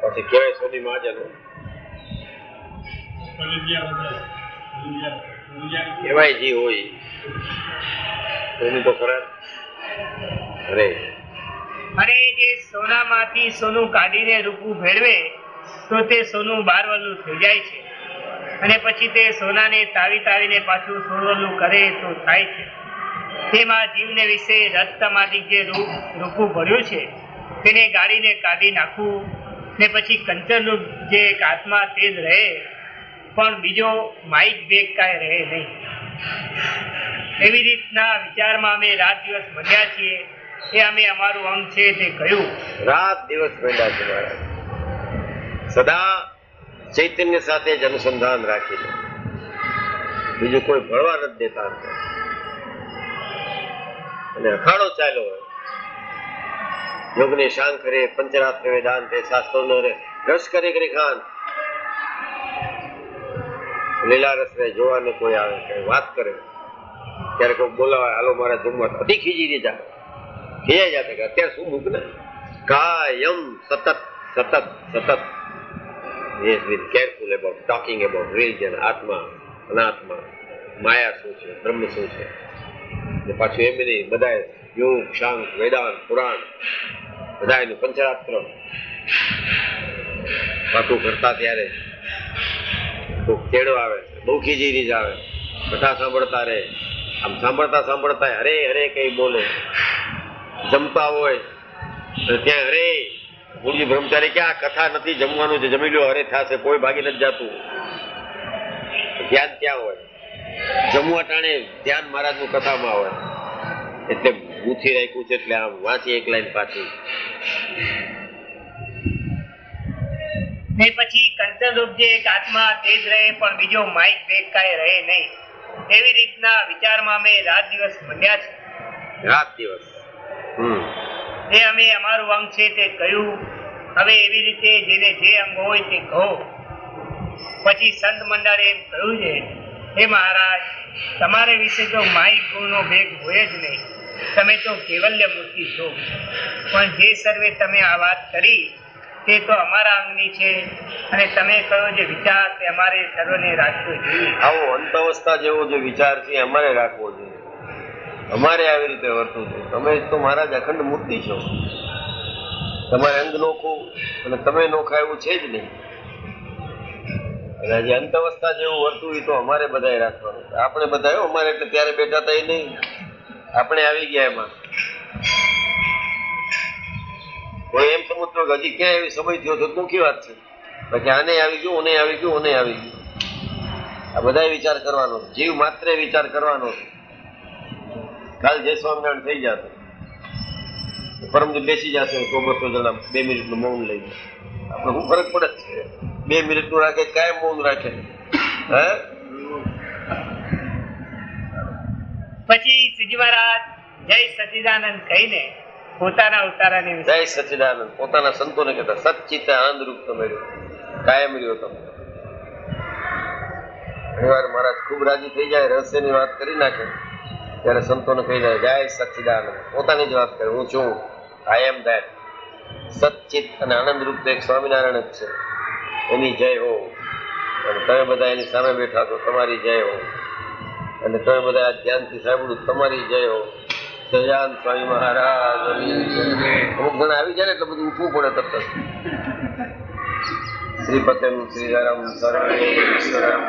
[SPEAKER 2] પછી કહેવાય સોની મહાજનો કહેવાય જે હોય એનું તો ખરા. અરે
[SPEAKER 1] અને જે સોનામાંથી સોનું કાઢીને રૂપું ભેળવે તો તે સોનું 12 વલ્લું થઈ જાય છે, અને પછી તે સોનાને તાવીને પાછું 16 વલ્લું કરે તો થાય છે. તેમાં જીવને વિશે રક્તમાંથી જે રૂપું ભર્યું છે તેને ગાળીને કાઢી નાખવું, ને પછી કંચનરૂપ જે એક આત્મા તે જ રહે, પણ બીજો માઇક ભેગ કાંઈ રહે નહીં. એવી રીતના વિચારમાં અમે રાત દિવસ મંડ્યા છીએ. એ અમે અમારું અંગ છે તે કહ્યું.
[SPEAKER 2] રાત દિવસ મંડ્યા છે મહારાજ, સદા ચૈતન્ય સાથે જ અનુસંધાન રાખીને, બીજું કોઈ ભળવા નથી દેતા. અને અખાડો ચાલ્યો હોય, યોગને શાંત કરે, પંચરાત્ર વેદાંત શાસ્ત્રોનો રસ કરી ખાન, લીલા રસ રે જોવાને કોઈ આવે કઈ વાત કરે, ત્યારે કોઈ બોલાવે હાલો મારા જમવા, અતિ ખીજી રીજા ખીજાઈ જતા કે અત્યારે શું મૂક ને કાયમ સતત સતત સતત. He has been careful about talking about religion, આત્મા અનાત્મા, માયા શું છે, બ્રહ્મ શું છે. પાછું એમ નહીં, બધા યોગ શાંત વેદાંત પુરાણ બધા એનું પંચરાત્ર વાતું કરતા ત્યારે ખૂબ કેળો આવે, બહુ ખીજી રીજ આવે. કથા સાંભળતા રહે. આમ સાંભળતા સાંભળતા હરે હરે કઈ બોલે. જમતા હોય તો ત્યાં હરે ગુરુજી બ્રહ્મચારી કે આ કથા નથી, જમવાનું છે, જમી લો, હરે થશે, કોઈ ભાગી નથી જાતું. ધ્યાન ક્યાં હોય? જમવા ટાણે ધ્યાન મહારાજનું કથામાં હોય. એટલે ગૂંથી રાખ્યું છે. એટલે આમ વાંચી એક લાઈન પાછી.
[SPEAKER 1] ને પછી કંચન રૂપ જે એક આત્મા તે જ રહે, પણ બીજો માઇક વેગ કાંઈ રહે નહીં. એવી રીતના વિચારમાં અમે રાત દિવસ મંડ્યા છે.
[SPEAKER 2] રાત દિવસ
[SPEAKER 1] જે અમે અમારું અંગ છે તે કહ્યું. હવે એવી રીતે જેને જે અંગ હોય તે કહો. પછી સંત મંડળે એમ કહ્યું છે, હે મહારાજ, તમારે વિશે તો માઇક ગુણનો ભેગ હોય જ નહીં. તમે તો કેવલ્ય મૂર્તિ છો. પણ જે સર્વે તમે આ વાત કરી તે તો અમારા અંગની છે, અને તમે કહ્યો જે વિચાર તે અમારે સર્વને રાખવો જોઈએ.
[SPEAKER 2] આવો અંતઅવસ્થા જેવો જે વિચાર છે અમારે રાખવો જોઈએ. અમારે આવી રીતે વર્તવું જોઈએ. તમે તો મહારાજ અખંડ મૂર્તિ છો. તમારે અંગ નોખું અને તમે નોખા એવું છે જ નહીં. અને જે અંતઅવસ્થા જેવું વર્તવું એ તો અમારે બધાએ રાખવાનું. આપણે બધા અમારે એટલે ત્યારે બેઠા હતા એ નહીં, આપણે આવી ગયા એમાં. કોઈ એમ સમજતો કે હજી ક્યાં એવી સમય થયો તો દુઃખી વાત છે. પછી આને આવી ગયું, ઓને આવી ગયું, ઓને આવી ગયું. આ બધા વિચાર કરવાનો, જીવ માત્ર વિચાર કરવાનો. કાલ જય સ્વામિનારાયણ થઈ જશે, પરમજી બેસી જશે 100-200 જણા 2 મિનિટનું મૌન લઈને. આપણે શું ફરક પડે છે? 2 મિનિટનું રાખે, કાયમ મૌન રાખે. હે
[SPEAKER 1] પછી શ્રીજી મહારાજ જય સચિદાનંદ કહીને પોતાના ઉતારાની
[SPEAKER 2] જય સચિદાનંદ પોતાના સંતોને કહેતા, સચ્ચિત આનંદ રૂપ તમે કાયમ રહ્યો. તમે ઘણીવાર મહારાજ ખૂબ રાજી થઈ જાય, રહસ્યની વાત કરી નાખે, ત્યારે સંતોને કહી જાય જય સચ્ચિદાનંદ. પોતાની જ વાત કરે, હું છું, આઈ એમ ધેટ. સચ્ચિત અને આનંદ રૂપ તો એક સ્વામિનારાયણ જ છે. એની જય હો. અને તમે બધા એની સામે બેઠા તો તમારી જય હો. અને તમે બધા આ ધ્યાનથી સાંભળ્યું, તમારી જય હો. સહજાન સ્વામી મહારાજ. અમુક જણા આવી જાય ને એટલે બધું ઉઠવું પડે તરત. શ્રીપતમ શ્રીધરમ સર્વે ઈશ્વરમ